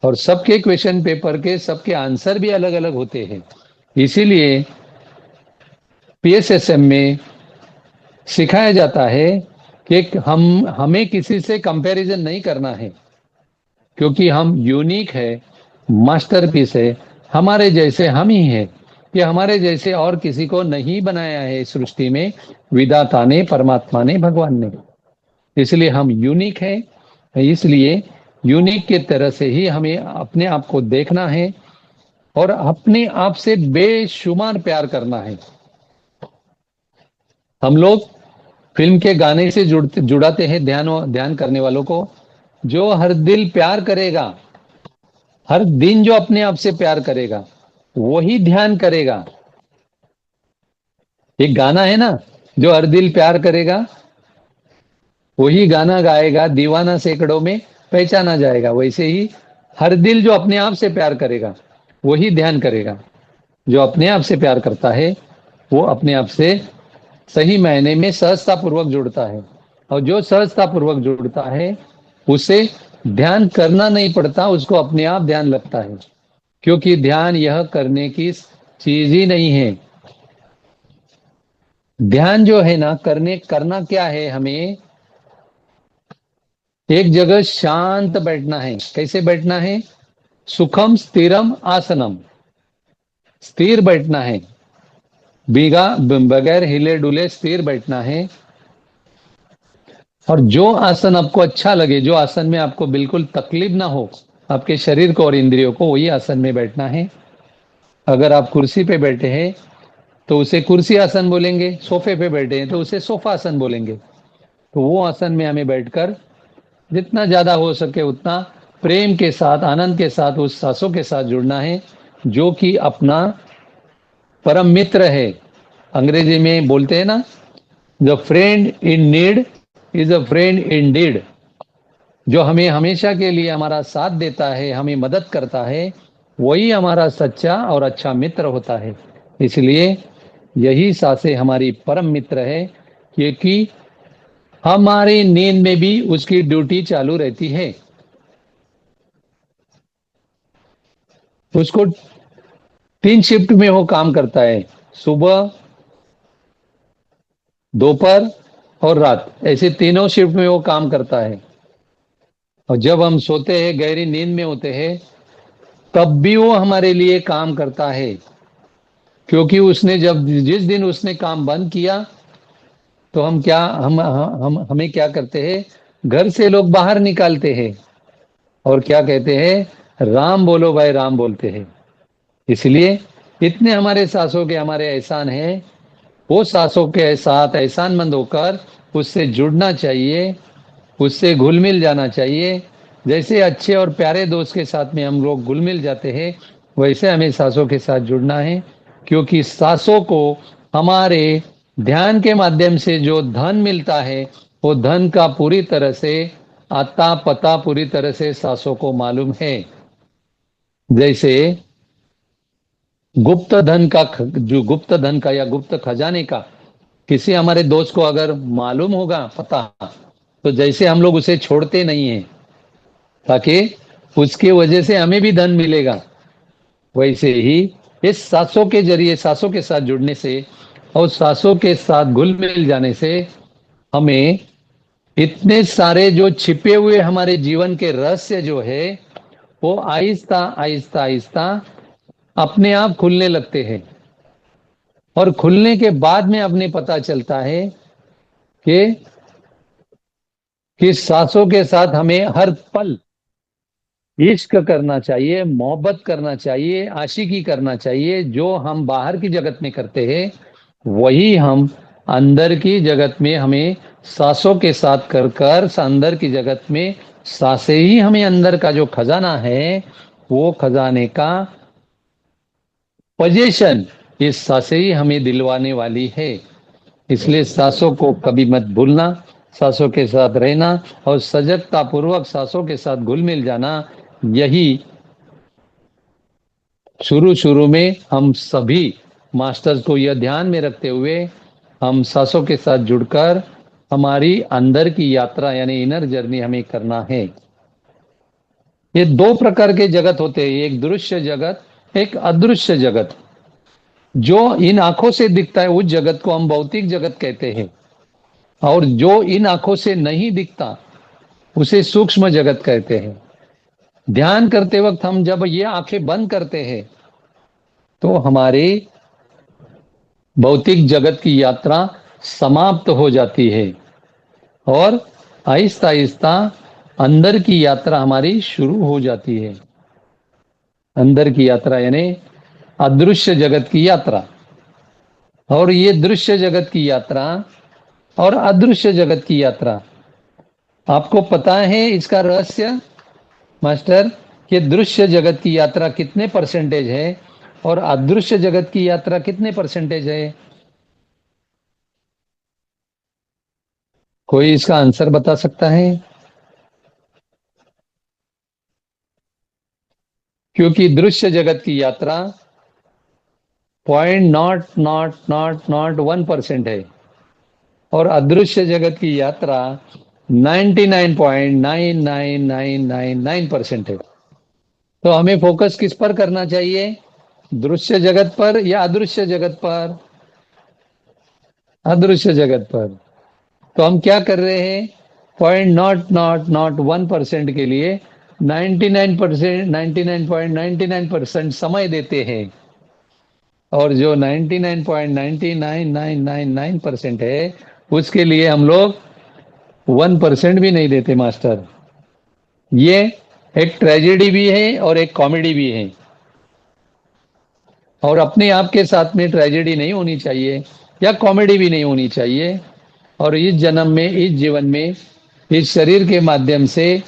S2: और सबके क्वेश्चन पेपर के सबके आंसर भी अलग अलग होते हैं। इसीलिए पीएसएसएम में सिखाया जाता है कि हमें किसी से कंपैरिजन नहीं करना है, क्योंकि हम यूनिक है, मास्टरपीस है, हमारे जैसे हम ही हैं। कि हमारे जैसे और किसी को नहीं बनाया है इस सृष्टि में, विधाता ने, परमात्मा ने, भगवान ने। इसलिए हम यूनिक हैं। इसलिए यूनिक के तरह से ही हमें अपने आप को देखना है और अपने आप से बेशुमार प्यार करना है। हम लोग फिल्म के गाने से जुड़ाते हैं ध्यान करने वालों को। जो हर दिल प्यार करेगा, हर दिन जो अपने आप से प्यार करेगा, वही ध्यान करेगा। एक गाना है ना, जो हर दिल प्यार करेगा वही गाना गाएगा, दीवाना सैकड़ों में पहचाना जाएगा। वैसे ही हर दिल जो अपने आप से प्यार करेगा वही ध्यान करेगा। जो अपने आप से प्यार करता है वो अपने आप से सही मायने में सहजता पूर्वक जुड़ता है, और जो सहजता पूर्वक जुड़ता है उसे ध्यान करना नहीं पड़ता, उसको अपने आप ध्यान लगता है। क्योंकि ध्यान यह करने की चीज ही नहीं है। ध्यान जो है ना, करना क्या है, हमें एक जगह शांत बैठना है। कैसे बैठना है? सुखम स्थिरम आसनम, स्थिर बैठना है, बगैर हिले डुले स्थिर बैठना है। और जो आसन आपको अच्छा लगे, जो आसन में आपको बिल्कुल तकलीफ ना हो आपके शरीर को और इंद्रियों को, वही आसन में बैठना है। अगर आप कुर्सी पे बैठे हैं तो उसे कुर्सी आसन बोलेंगे, सोफे पे बैठे हैं तो उसे सोफा आसन बोलेंगे। तो वो आसन में हमें बैठकर जितना ज्यादा हो सके उतना प्रेम के साथ, आनंद के साथ उस सांसों के साथ जुड़ना है जो कि अपना परम मित्र है। अंग्रेजी में बोलते हैं ना, the friend in need is a friend in deed. जो हमें हमेशा के लिए हमारा साथ देता है, हमें मदद करता है, वही हमारा सच्चा और अच्छा मित्र होता है। इसलिए यही सांसें हमारी परम मित्र है, क्योंकि हमारी नींद में भी उसकी ड्यूटी चालू रहती है। उसको 3 शिफ्ट में वो काम करता है, सुबह, दोपहर और रात, ऐसे तीनों शिफ्ट में वो काम करता है। और जब हम सोते हैं, गहरी नींद में होते हैं, तब भी वो हमारे लिए काम करता है। क्योंकि उसने जिस दिन उसने काम बंद किया तो हमें क्या करते हैं, घर से लोग बाहर निकालते हैं और क्या कहते हैं, राम बोलो भाई, राम बोलते हैं। इसलिए इतने हमारे सासों के हमारे एहसान हैं, वो सासों के साथ एहसानमंद होकर उससे जुड़ना चाहिए, उससे घुल मिल जाना चाहिए। जैसे अच्छे और प्यारे दोस्त के साथ में हम लोग घुल मिल जाते हैं, वैसे हमें सासों के साथ जुड़ना है। क्योंकि सासों को हमारे ध्यान के माध्यम से जो धन मिलता है, वो धन का पूरी तरह से आता पता पूरी तरह से सासों को मालूम है। जैसे गुप्त धन का या गुप्त खजाने का किसी हमारे दोस्त को अगर मालूम होगा पता, तो जैसे हम लोग उसे छोड़ते नहीं हैं ताकि उसकी वजह से हमें भी धन मिलेगा, वैसे ही इस सासों के जरिए, सासों के साथ जुड़ने से और सासों के साथ घुल मिल जाने से हमें इतने सारे जो छिपे हुए हमारे जीवन के रहस्य जो है, वो आहिस्ता आहिस्ता आहिस्ता अपने आप खुलने लगते हैं। और खुलने के बाद में अपने पता चलता है कि सासों के साथ हमें हर पल इश्क करना चाहिए, मोहब्बत करना चाहिए, आशिकी करना चाहिए। जो हम बाहर की जगत में करते हैं वही हम अंदर की जगत में हमें सासों के साथ कर अंदर की जगत में सासे ही हमें अंदर का जो खजाना है, वो खजाने का पोजीशन इस सांसें ही हमें दिलवाने वाली है। इसलिए सांसों को कभी मत भूलना, सांसों के साथ रहना और सजगता पूर्वक सांसों के साथ घुल मिल जाना, यही शुरू शुरू में हम सभी मास्टर्स को यह ध्यान में रखते हुए हम सांसों के साथ जुड़कर हमारी अंदर की यात्रा यानी इनर जर्नी हमें करना है। ये दो प्रकार के जगत होते हैं, एक दृश्य जगत, एक अदृश्य जगत। जो इन आंखों से दिखता है उस जगत को हम भौतिक जगत कहते हैं, और जो इन आंखों से नहीं दिखता उसे सूक्ष्म जगत कहते हैं। ध्यान करते वक्त हम जब ये आंखें बंद करते हैं तो हमारी भौतिक जगत की यात्रा समाप्त हो जाती है और आहिस्ता आहिस्ता अंदर की यात्रा हमारी शुरू हो जाती है। अंदर की यात्रा यानी अदृश्य जगत की यात्रा। और ये दृश्य जगत की यात्रा और अदृश्य जगत की यात्रा, आपको पता है इसका रहस्य मास्टर कि दृश्य जगत की यात्रा कितने परसेंटेज है और अदृश्य जगत की यात्रा कितने परसेंटेज है? कोई इसका आंसर बता सकता है? क्योंकि दृश्य जगत की यात्रा 0.0001% है और अदृश्य जगत की यात्रा 99.99999% है। तो हमें फोकस किस पर करना चाहिए, दृश्य जगत पर या अदृश्य जगत पर? अदृश्य जगत पर। तो हम क्या कर रहे हैं, 0.0001% के लिए 99.99% समय देते हैं, और जो 99.99999% है उसके लिए हम लोग 1% भी नहीं देते मास्टर। ये एक ट्रेजेडी भी है और एक कॉमेडी भी है, और अपने आप के साथ में ट्रेजेडी नहीं होनी चाहिए या कॉमेडी भी नहीं होनी चाहिए। और इस जन्म में, इस जीवन में, इस शरीर के माध्यम से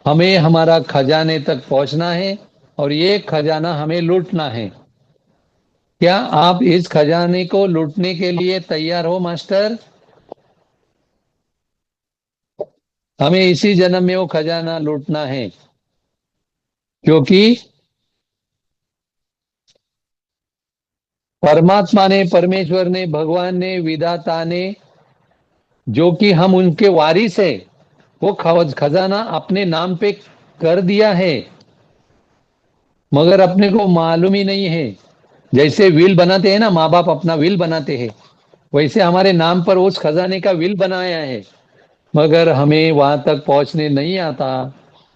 S2: हमें हमारा खजाने तक पहुंचना है और ये खजाना हमें लूटना है। क्या आप इस खजाने को लूटने के लिए तैयार हो मास्टर? हमें इसी जन्म में वो खजाना लूटना है, क्योंकि परमात्मा ने, परमेश्वर ने, भगवान ने, विधाता ने, जो कि हम उनके वारिस है, वो खजाना अपने नाम पे कर दिया है, मगर अपने को मालूम ही नहीं है। जैसे विल बनाते हैं ना, माँ बाप अपना विल बनाते हैं, वैसे हमारे नाम पर उस खजाने का विल बनाया है, मगर हमें वहां तक पहुंचने नहीं आता।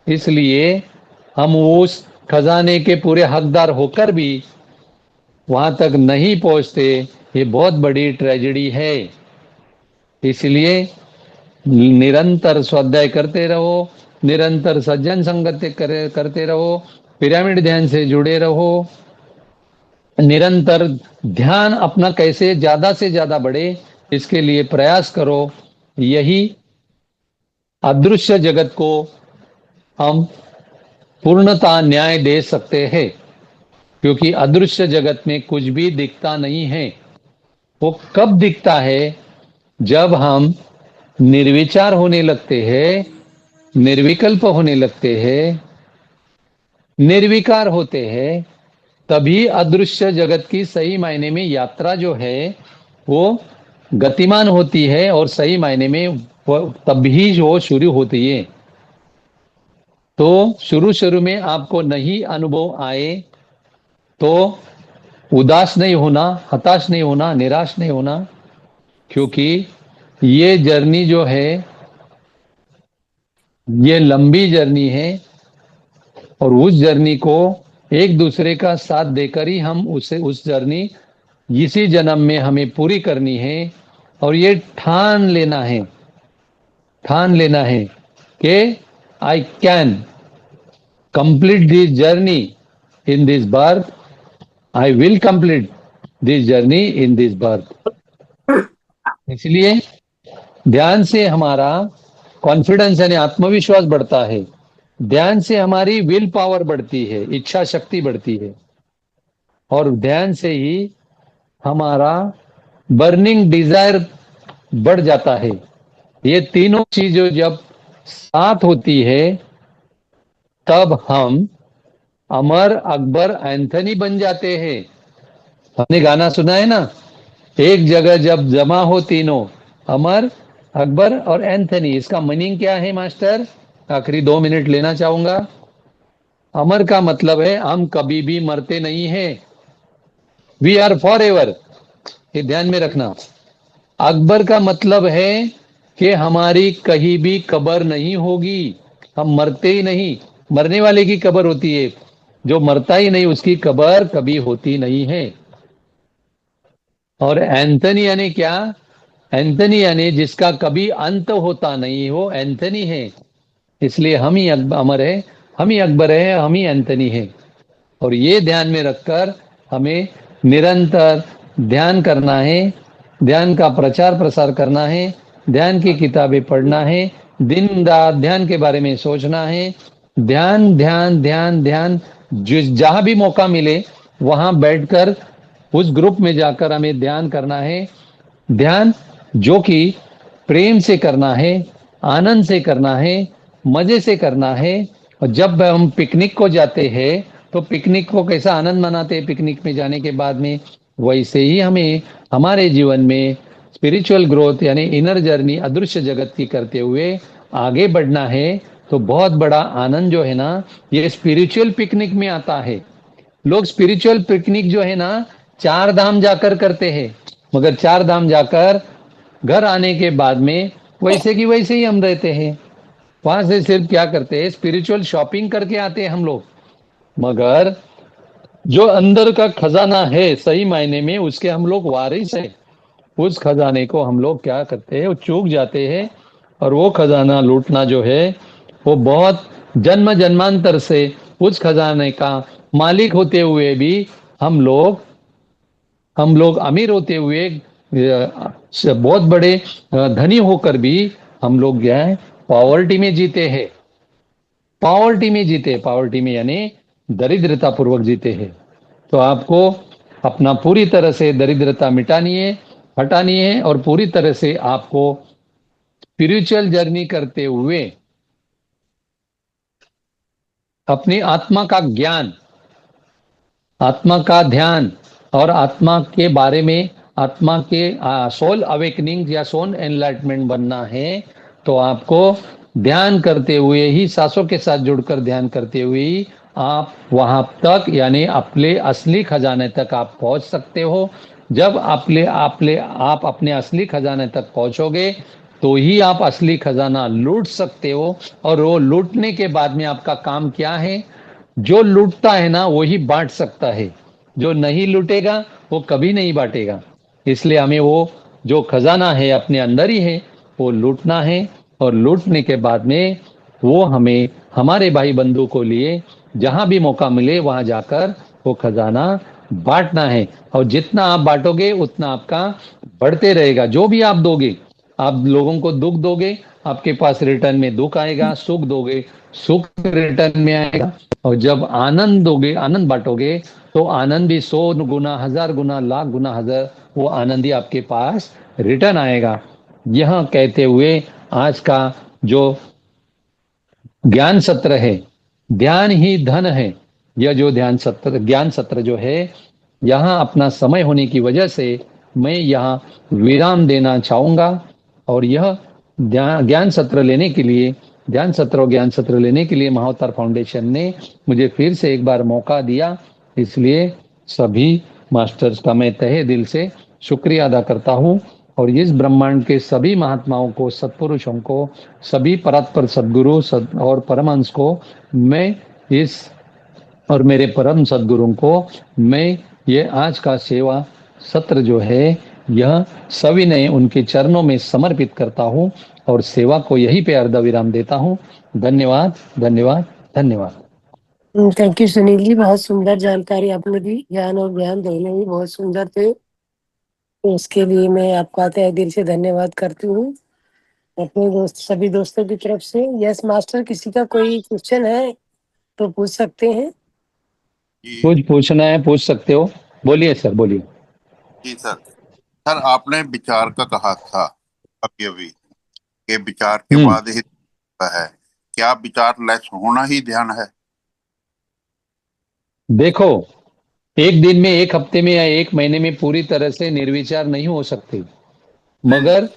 S2: इसलिए हम उस खजाने के पूरे हकदार होकर भी वहां तक नहीं पहुंचते। ये बहुत बड़ी ट्रेजेडी है। इसलिए निरंतर स्वाध्याय करते रहो, निरंतर सज्जन संगत करते रहो, पिरामिड ध्यान से जुड़े रहो, निरंतर ध्यान अपना कैसे ज्यादा से ज्यादा बढ़े इसके लिए प्रयास करो। यही अदृश्य जगत को हम पूर्णता न्याय दे सकते हैं, क्योंकि अदृश्य जगत में कुछ भी दिखता नहीं है। वो कब दिखता है, जब हम निर्विचार होने लगते हैं, निर्विकल्प होने लगते हैं, निर्विकार होते हैं, तभी अदृश्य जगत की सही मायने में यात्रा जो है वो गतिमान होती है, और सही मायने में तभी वो शुरू होती है। तो शुरू शुरू में आपको नहीं अनुभव आए तो उदास नहीं होना, हताश नहीं होना, निराश नहीं होना, क्योंकि ये जर्नी जो है ये लंबी जर्नी है, और उस जर्नी को एक दूसरे का साथ देकर ही हम उस जर्नी इसी जन्म में हमें पूरी करनी है। और ये ठान लेना है कि I can complete this journey in this birth, I will complete this journey in this birth. इसलिए ध्यान से हमारा कॉन्फिडेंस यानी आत्मविश्वास बढ़ता है, ध्यान से हमारी विल पावर बढ़ती है, इच्छा शक्ति बढ़ती है, और ध्यान से ही हमारा बर्निंग डिजायर बढ़ जाता है। ये तीनों चीजें जब साथ होती है तब हम अमर, अकबर, एंथनी बन जाते हैं। हमने गाना सुना है ना, एक जगह जब जमा हो तीनों, अमर, अकबर और एंथनी। इसका मीनिंग क्या है मास्टर? आखिरी 2 मिनट लेना चाहूंगा। अमर का मतलब है हम कभी भी मरते नहीं हैं, वी आर फॉर एवर, ये ध्यान में रखना। अकबर का मतलब है कि हमारी कहीं भी कब्र नहीं होगी, हम मरते ही नहीं। मरने वाले की कब्र होती है, जो मरता ही नहीं उसकी कब्र कभी होती नहीं है। और एंथनी यानी क्या? एंथनी यानी जिसका कभी अंत होता नहीं हो, एंथनी है। इसलिए हम ही अमर है, हम ही अकबर है, हम ही एंथनी है। और ये ध्यान में रखकर हमें निरंतर ध्यान करना है, ध्यान का प्रचार प्रसार करना है, ध्यान की किताबें पढ़ना है, दिन रात ध्यान के बारे में सोचना है। ध्यान ध्यान ध्यान ध्यान, जहां भी मौका मिले वहां बैठकर उस ग्रुप में जाकर हमें ध्यान करना है। ध्यान जो कि प्रेम से करना है, आनंद से करना है, मजे से करना है। और जब हम पिकनिक को जाते हैं तो पिकनिक को कैसा आनंद मनाते हैं, पिकनिक में जाने के बाद में, वैसे ही हमें हमारे जीवन में स्पिरिचुअल ग्रोथ यानी इनर जर्नी अदृश्य जगत की करते हुए आगे बढ़ना है। तो बहुत बड़ा आनंद जो है ना, ये स्पिरिचुअल पिकनिक में आता है। लोग स्पिरिचुअल पिकनिक जो है ना, 4 धाम जाकर करते हैं, मगर 4 धाम जाकर घर आने के बाद में वैसे की वैसे ही हम रहते हैं। वहां से सिर्फ क्या करते हैं, स्पिरिचुअल शॉपिंग करके आते हैं हम लोग, मगर जो अंदर का खजाना है सही मायने में उसके हम लोग वारिस हैं। उस खजाने को हम लोग क्या करते हैं, वो चूक जाते हैं। और वो खजाना लूटना जो है, वो बहुत जन्म जन्मांतर से उस खजाने का मालिक होते हुए भी हम लोग अमीर होते हुए बहुत बड़े धनी होकर भी हम लोग क्या है, पॉवर्टी में जीते हैं। पॉवर्टी में जीते, पॉवर्टी में यानी दरिद्रता पूर्वक जीते हैं। तो आपको अपना पूरी तरह से दरिद्रता मिटानी है, हटानी है, और पूरी तरह से आपको स्पिरिचुअल जर्नी करते हुए अपनी आत्मा का ज्ञान, आत्मा का ध्यान और आत्मा के बारे में, आत्मा के सोल अवेकनिंग या सोल एनलाइटमेंट बनना है। तो आपको ध्यान करते हुए ही, सांसों के साथ जुड़कर ध्यान करते हुए ही आप वहां तक यानी अपने असली खजाने तक आप पहुंच सकते हो। जब आप अपने असली खजाने तक पहुंचोगे तो ही आप असली खजाना लूट सकते हो। और वो लूटने के बाद में आपका काम क्या है? जो लूटता है ना वही बांट सकता है, जो नहीं लूटेगा वो कभी नहीं बांटेगा। इसलिए हमें वो जो खजाना है अपने अंदर ही है, वो लूटना है। और लूटने के बाद में वो हमें हमारे भाई बंधु को लिए जहां भी मौका मिले वहां जाकर वो खजाना बांटना है। और जितना आप बांटोगे उतना आपका बढ़ते रहेगा। जो भी आप दोगे, आप लोगों को दुख दोगे, आपके पास रिटर्न में दुख आएगा। सुख दोगे, सुख रिटर्न में आएगा। और जब आनंद दोगे, आनंद बांटोगे, तो आनंद भी 100 गुना, 1000 गुना, लाख गुना, हजार, वो आनंद ही आपके पास रिटर्न आएगा। यह कहते हुए आज का जो ज्ञान सत्र है, ध्यान ही धन है, यह जो ज्ञान सत्र जो है, यहाँ अपना समय होने की वजह से मैं यहाँ विराम देना चाहूंगा। और यह ज्ञान सत्र लेने के लिए, ध्यान सत्र और ज्ञान सत्र लेने के लिए महाअवतार फाउंडेशन ने मुझे फिर से एक बार मौका दिया। इसलिए सभी मास्टर्स का मैं तहे दिल से शुक्रिया अदा करता हूँ। और इस ब्रह्मांड के सभी महात्माओं को, सत्पुरुषों को, सभी परात्पर सद्गुरु और परमहंस को मैं इस, और मेरे परम सद्गुरुओं को मैं ये आज का सेवा सत्र जो है, यह सविनय उनके चरणों में समर्पित करता हूँ और सेवा को यहीं पे अर्ध विराम देता हूँ। धन्यवाद, धन्यवाद, धन्यवाद।
S1: थैंक यू सुनील जी, बहुत सुंदर जानकारी आपने दी। ज्ञान और ज्ञान दोनों ही बहुत सुंदर थे, तो उसके लिए मैं आपका तहे दिल से धन्यवाद करती हूँ अपने सभी दोस्तों की तरफ से। यस मास्टर, किसी का कोई क्वेश्चन है तो पूछ सकते हैं।
S2: कुछ पूछना है पूछ सकते हो, बोलिए सर, बोलिए।
S6: जी सर। सर आपने विचार का कहा था अभी अभी कि विचार के बाद ही है, क्या विचार लेस होना ही ध्यान है?
S2: देखो, एक दिन में, एक हफ्ते में या एक महीने में पूरी तरह से निर्विचार नहीं हो सकते, मगर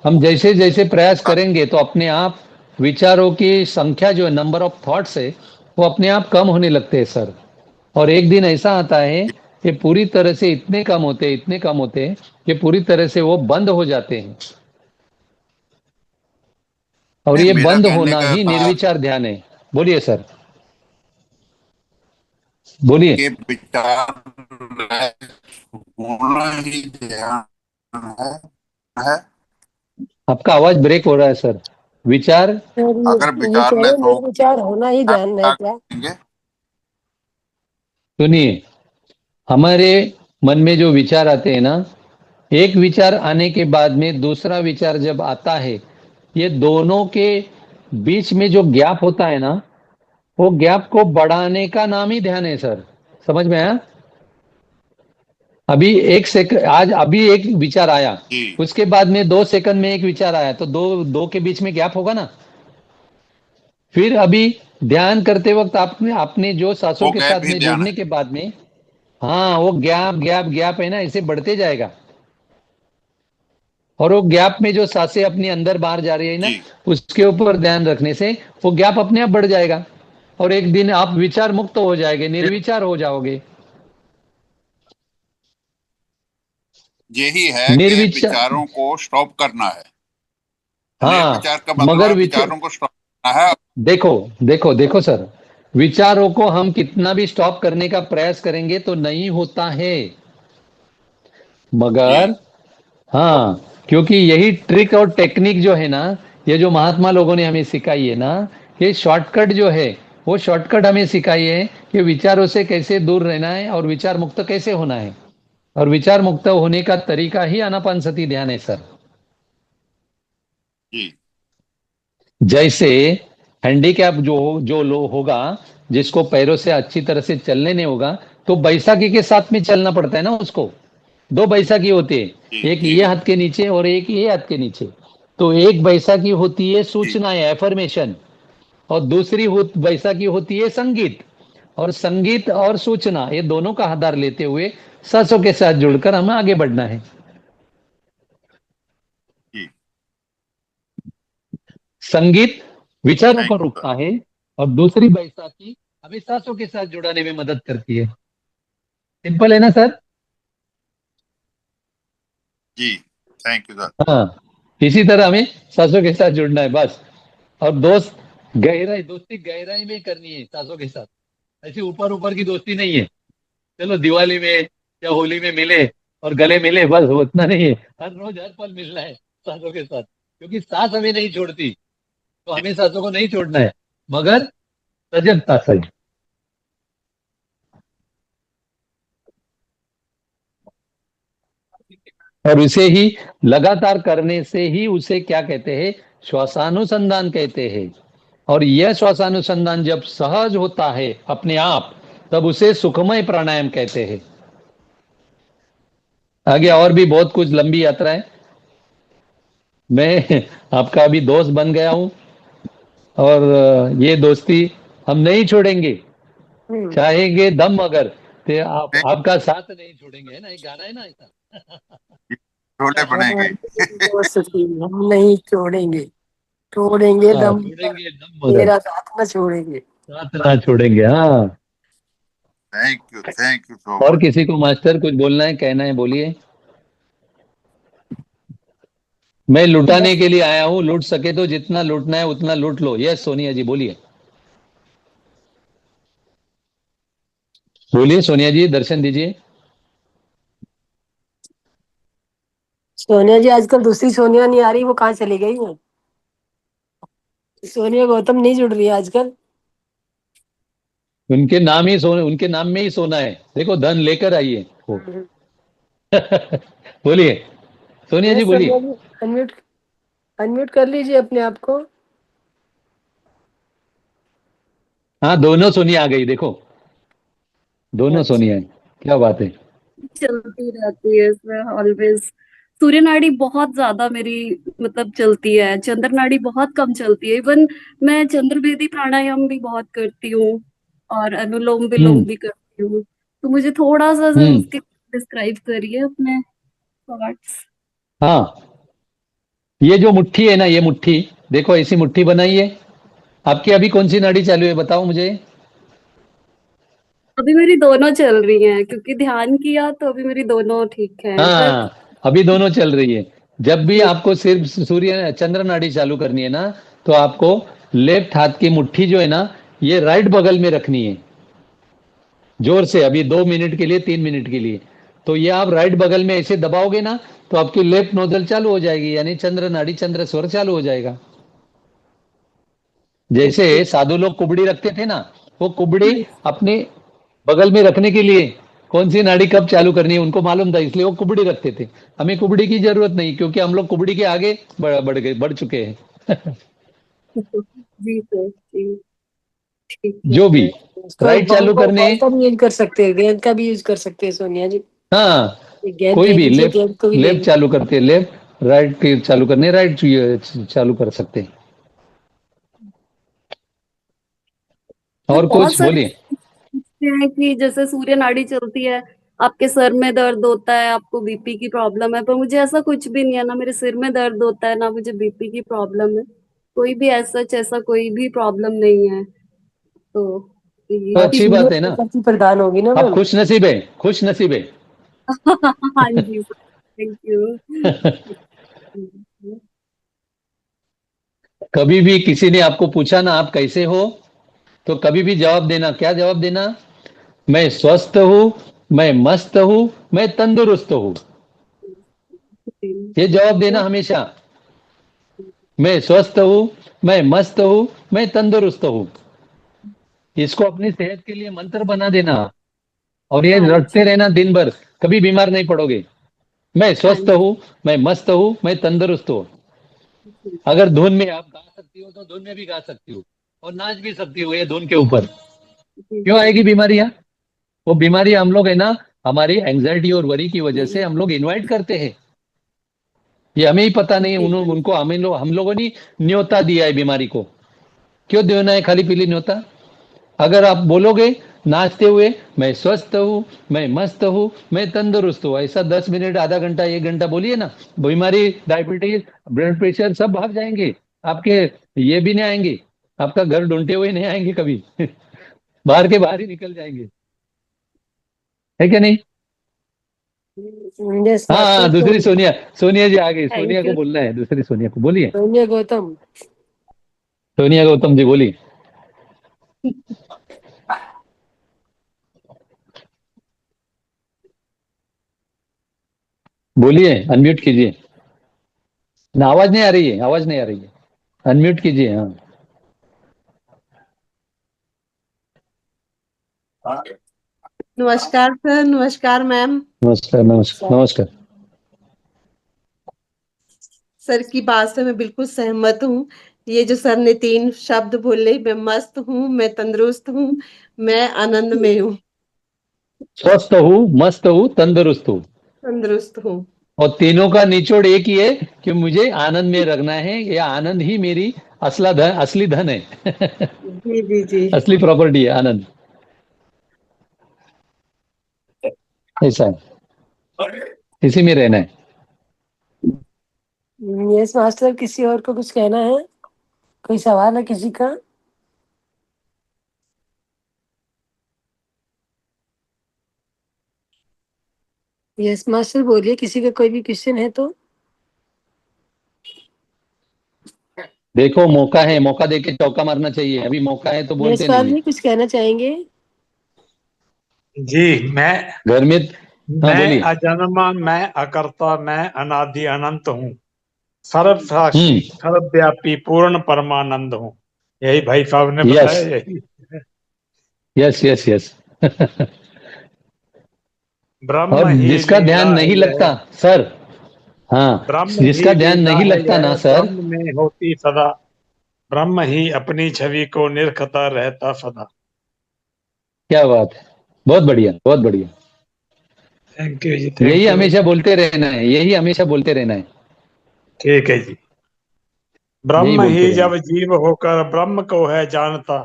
S2: हम जैसे जैसे प्रयास करेंगे तो अपने आप विचारों की संख्या जो है, नंबर ऑफ थॉट्स है, वो अपने आप कम होने लगते हैं सर। और एक दिन ऐसा आता है कि पूरी तरह से इतने कम होते हैं, इतने कम होते हैं कि पूरी तरह से वो बंद हो जाते हैं। और ये
S6: मेरा
S2: बंद
S6: कहने
S2: होना
S6: का
S2: ही
S6: भाव
S2: निर्विचार ध्यान है। बोलिए सर, बोलिए।
S6: के विचार होना ही ध्यान है।
S2: आपका आवाज ब्रेक हो रहा है सर। विचार,
S1: सर
S6: अगर
S1: ये कह रहे
S6: विचारलेस हो
S1: निर्विचार होना ही ध्यान है
S6: क्या
S1: क्या?
S6: करेंगे?
S2: सुनिए, हमारे मन में जो विचार आते हैं ना, एक विचार आने के बाद में दूसरा विचार जब आता है, ये दोनों के बीच में जो गैप होता है ना, वो गैप को बढ़ाने का नाम ही ध्यान है सर। समझ में आया? अभी एक सेकंड, आज अभी एक विचार आया,
S6: जी
S2: उसके बाद में 2 सेकंड में एक विचार आया, तो दो दो के बीच में गैप होगा ना। फिर अभी ध्यान करते वक्त आपने आपने जो सांसों
S6: वो
S2: के
S6: गैप
S2: साथ
S6: ही
S2: में
S6: ध्यान
S2: जुड़ने
S6: है।
S2: के बाद में, हाँ, वो गैप गैप गैप है ना, इसे बढ़ते जाएगा। और वो गैप में जो सांसें अपनी अंदर बाहर जा रही है ना,
S6: जी
S2: उसके ऊपर ध्यान रखने से वो गैप अपने आप बढ़ जाएगा। और एक दिन आप विचार मुक्त हो जाएंगे, निर्विचार हो जाओगे।
S6: यही है कि
S2: निर्विचार,
S6: विचारों को स्टॉप करना है।
S2: हाँ,
S6: निर्विचार का मतलब
S2: मगर
S6: है विचारों को स्टॉप करना है।
S2: देखो देखो देखो सर, विचारों को हम कितना भी स्टॉप करने का प्रयास करेंगे तो नहीं होता है,
S6: जी
S2: मगर हाँ, क्योंकि यही ट्रिक और टेक्निक जो है ना, ये जो महात्मा लोगों ने हमें सिखाई है ना, ये शॉर्टकट जो है, वो शॉर्टकट हमें सिखाई है कि विचारों से कैसे दूर रहना है और विचार मुक्त कैसे होना है। और विचार मुक्त होने का तरीका ही आनापानसती ध्यान है सर।
S6: जी
S2: जैसे हैंडीकैप जो जो लो होगा, जिसको पैरों से अच्छी तरह से चलने नहीं होगा, तो बैसाखी के साथ में चलना पड़ता है ना उसको। दो बैसाखी होती
S6: जी
S2: है, एक
S6: जी
S2: ये हाथ के नीचे और एक ये हाथ के नीचे। तो एक बैसाखी होती है
S6: जी
S2: सूचना है, एफर्मेशन, और दूसरी बैसाखी होती है संगीत। और संगीत और सूचना, ये दोनों का आधार लेते हुए सांसों के साथ जुड़कर हमें आगे बढ़ना है।
S6: जी।
S2: संगीत विचारों
S6: थैंक
S2: को
S6: यू सर।
S2: रोकता है और दूसरी बैसाखी हमें सांसों के साथ जुड़ाने में मदद करती है। सिंपल है ना सर?
S6: जी थैंक यू सर।
S2: हाँ, इसी तरह हमें सांसों के साथ जुड़ना है बस। और दोस्ती गहराई में करनी है सांसों के साथ। ऐसी ऊपर ऊपर की दोस्ती नहीं है, चलो दिवाली में या होली में मिले और गले मिले, बस उतना नहीं है। हर रोज हर पल मिलना है सांसों के साथ, क्योंकि सांस हमें नहीं छोड़ती, तो
S6: जी
S2: हमें सांसों को नहीं छोड़ना है, मगर सजगता सही। और उसे ही लगातार करने से ही उसे क्या कहते हैं, श्वासानुसंधान कहते हैं। और यह श्वासानुसंधान जब सहज होता है अपने आप, तब उसे सुखमय प्राणायाम कहते हैं। आगे
S6: जी
S2: और भी बहुत कुछ लंबी यात्रा है। मैं आपका अभी दोस्त बन गया हूं, और ये दोस्ती हम नहीं छोड़ेंगे,
S1: हम्म।
S2: चाहेंगे दम मगर, ते
S6: नहीं,
S2: आपका साथ नहीं छोड़ेंगे, है ना, एक गाना है ना ऐसा।
S6: छोटे
S1: हाँ,
S6: बनेंगे।
S1: दोस्ती हम नहीं छोड़ेंगे, छोड़ेंगे
S2: हाँ,
S1: दम पर,
S2: छोड़ेंगे दम मगर,
S1: तेरा साथ न छोड़ेंगे।
S2: साथ ना छोड़ेंगे। हाँ,
S6: थैंक यू सो
S2: और
S6: मच।
S2: किसी को मास्टर कुछ बोलना है, कहना है, बोलिए। मैं लुटाने
S1: बस
S2: के लिए आया हूं, लूट सके तो जितना लूटना है उतना लूट लो। यस सोनिया जी, बोलिए। बोलिए सोनिया जी, दर्शन दीजिए।
S1: सोनिया जी, आजकल दूसरी सोनिया नहीं आ रही, वो कहाँ चली गई है? सोनिया गौतम नहीं जुड़ रही है आजकल।
S2: उनके नाम में ही सोना है, देखो धन लेकर आइए वो।
S1: हम्म।
S2: बोलिए सोनिया जी,
S1: यस
S2: बोलिए।
S1: सोनिया जी, अनम्यूट अनम्यूट कर लीजिए अपने आप को।
S2: हाँ, दोनों सोनिया आ गई, देखो, दोनों
S1: अच्छा।
S2: सोनिया है। क्या बात है।
S7: चलती रहती है इसमें ऑलवेज। सूर्य नाड़ी बहुत ज्यादा मेरी मतलब चलती है, चंद्र नाड़ी बहुत कम चलती है। इवन मैं चंद्रवेदी प्राणायाम भी बहुत करती हूँ और अनुलोम विलोम
S2: हम्म।
S7: भी करती हूँ, तो मुझे थोड़ा सा
S2: हम्म।
S7: उसके डिस्क्राइब करिए अपने थॉट्स।
S2: हाँ, ये जो मुट्ठी है ना, ये मुट्ठी देखो, ऐसी मुट्ठी बनाइए। आपकी अभी कौन सी नाड़ी चालू है बताओ मुझे।
S7: अभी मेरी दोनों चल रही हैं, क्योंकि ध्यान किया तो अभी मेरी दोनों ठीक है, पर
S2: हाँ, अभी दोनों चल रही है। जब भी
S7: जी
S2: आपको सिर्फ सूर्य चंद्र नाड़ी चालू करनी है ना, तो आपको लेफ्ट हाथ की मुट्ठी जो है ना, ये राइट बगल में रखनी है, जोर से, अभी 2 मिनट के लिए, 3 मिनट के लिए। तो ये आप राइट बगल में ऐसे दबाओगे ना, तो आपकी लेफ्ट नोजल चालू हो जाएगी, यानी चंद्र नाड़ी, चंद्र स्वर चालू हो जाएगा। जैसे
S7: ओके।
S2: साधु लोग कुबड़ी रखते थे ना, वो कुबड़ी अपने बगल में रखने के लिए कौन सी नाड़ी कब चालू करनी है उनको मालूम था, इसलिए वो कुबड़ी रखते थे। हमें कुबड़ी की जरूरत नहीं, क्योंकि हम लोग कुबड़ी के आगे बढ़ चुके हैं।
S7: जी सर, जी ठीक है
S2: जो भी
S7: सर।
S1: इसको
S2: राइट चालू करने,
S1: बॉल का भी यूज कर सकते हैं, गेंद का भी यूज कर सकते हैं सोनिया जी।
S2: हाँ,
S1: एक गेंद
S2: कोई
S1: ले
S2: भी
S1: लीजिए,
S2: लेफ्ट,
S1: गेंद को भी ले
S2: लेफ्ट
S1: लीजिए।
S2: चालू करते हैं, लेफ्ट, राइट के चालू करने, राइट चालू कर सकते हैं।
S7: तो
S2: और
S7: बहुत
S2: कुछ
S7: सारे
S2: बोलिए।
S7: पूछते हैं कि जैसे सूर्य नाड़ी चलती है, आपके सर में दर्द होता है, आपको बीपी की प्रॉब्लम है, पर मुझे ऐसा कुछ भी नहीं है, ना मेरे सिर में दर्द होता है, ना मुझे बीपी की प्रॉब्लम है, कोई भी ऐसा कोई भी प्रॉब्लम नहीं है। तो
S2: तो
S1: आप
S2: अच्छी
S7: ये
S2: बात है
S1: सूर्य
S2: ना,
S1: शक्ति प्रदान होगी ना
S2: आप
S1: मैम।
S2: खुश नसीब है, खुश नसीब है।
S7: हाँ जी सर, थैंक यू।
S2: कभी भी किसी ने आपको पूछा ना आप कैसे हो, तो कभी भी जवाब देना, क्या जवाब देना, मैं स्वस्थ हूं, मैं मस्त हूं, मैं तंदुरुस्त हूं। ये जवाब देना हमेशा। मैं स्वस्थ हूं, मैं मस्त हूं, मैं तंदुरुस्त हूं। इसको अपनी सेहत के लिए मंत्र बना देना, और ये
S7: हाँ
S2: रटते
S7: जी,
S2: रहना दिन भर, कभी बीमार नहीं पड़ोगे। मैं
S7: हाँ
S2: स्वस्थ हूं, मैं मस्त हूं, मैं तंदुरुस्त हूं।
S7: जी,
S2: अगर धुन में आप गा सकती हो तो धुन में भी गा सकती हो, और नाच भी सकती हो ये धुन के ऊपर।
S7: जी
S2: क्यों
S7: सर,
S2: आएगी बीमारियां? वो बीमारी हम लोग है ना, हमारी एंजाइटी और वरी की वजह से हम लोग इनवाइट करते हैं। ये हमें ही पता नहीं,
S7: जी सर,
S2: उनको हम लोगों ने न्योता दिया है बीमारी को। क्यों देना है खाली पीली न्योता? अगर आप बोलोगे नाचते हुए, मैं स्वस्थ हूँ, मैं मस्त हूँ, मैं तंदुरुस्त हूँ, ऐसा 10 मिनट, आधा घंटा, 1 घंटा बोलिए ना, बीमारी, डायबिटीज, ब्लड प्रेशर सब भाग जाएंगे आपके। ये भी नहीं आएंगे, आपका घर ढूंढते हुए नहीं आएंगे कभी। बाहर के बाहर ही निकल जाएंगे, है क्या नहीं?
S1: यस
S2: हाँ हाँ,
S1: मास्टर। तो
S2: दूसरी सोनिया, सोनिया जी आ गई, सोनिया
S7: थैंक
S2: को
S7: यू।
S2: बोलना है, दूसरी सोनिया को बोलिए।
S1: सोनिया गौतम।
S2: सोनिया गौतम जी बोलिए। बोलिए, अनम्यूट कीजिए ना, आवाज नहीं आ रही है, आवाज नहीं आ रही है, अनम्यूट कीजिए। हाँ,
S8: नमस्कार सर, नमस्कार मैम।
S2: नमस्कार नमस्कार नमस्कार।
S8: सर की बात से मैं बिल्कुल सहमत हूँ। ये जो सर ने 3 शब्द बोले, मैं मस्त हूँ, मैं तंदुरुस्त हूँ, मैं आनंद में हूँ,
S2: स्वस्थ हूँ, मस्त हूँ, तंदुरुस्त हूँ।
S8: तंदुरुस्त हूँ।
S2: और तीनों का निचोड़ एक ही है कि मुझे आनंद में रखना है, या आनंद ही मेरी असली धन है।
S8: जी, जी, जी।
S2: असली प्रॉपर्टी है आनंद, ऐसा है, इसी में रहना है।
S1: यस मास्टर, किसी और को कुछ कहना है? कोई सवाल है किसी का? यस मास्टर बोलिए, किसी का कोई भी क्वेश्चन है तो।
S2: देखो, मौका है, मौका देके चौका मारना चाहिए, अभी मौका है तो
S1: यस
S2: बोलते
S1: पाल
S2: नहीं है।
S1: जी कुछ कहना चाहेंगे?
S9: जी, मैं
S2: घर में, हाँ
S9: मैं
S2: बोलिए।
S9: अजन्मा, मैं अकर्ता, मैं अनादि अनंत हूँ, सर्वसाक्षी,
S2: हम्म।
S9: सर्वव्यापी, पूर्ण परमानंद हूँ। यही भाई साहब ने
S2: यस
S9: बताया, यही
S2: यस यस यस। और
S9: ब्रह्म ही
S2: जिसका ध्यान
S9: लीला है
S2: नहीं
S9: यह,
S2: लगता सर, हाँ,
S9: ब्रह्म
S2: जिसका
S9: ही
S2: ध्यान
S9: लीला
S2: नहीं
S9: है
S2: लगता
S9: यह,
S2: ना सर,
S9: ब्रह्म में होती सदा, ब्रह्म ही अपनी छवि को निरखता रहता सदा।
S2: क्या बात है, बहुत बढ़िया, बहुत बढ़िया।
S9: थैंक यू जी,
S2: यही
S9: थैंक यू।
S2: हमेशा बोलते रहना है, यही हमेशा बोलते रहना है,
S9: ठीक है जी।
S2: यही
S9: ब्रह्म
S2: बोलते
S9: ही
S2: रहना
S9: जब
S2: है।
S9: जीव होकर ब्रह्म को है जानता,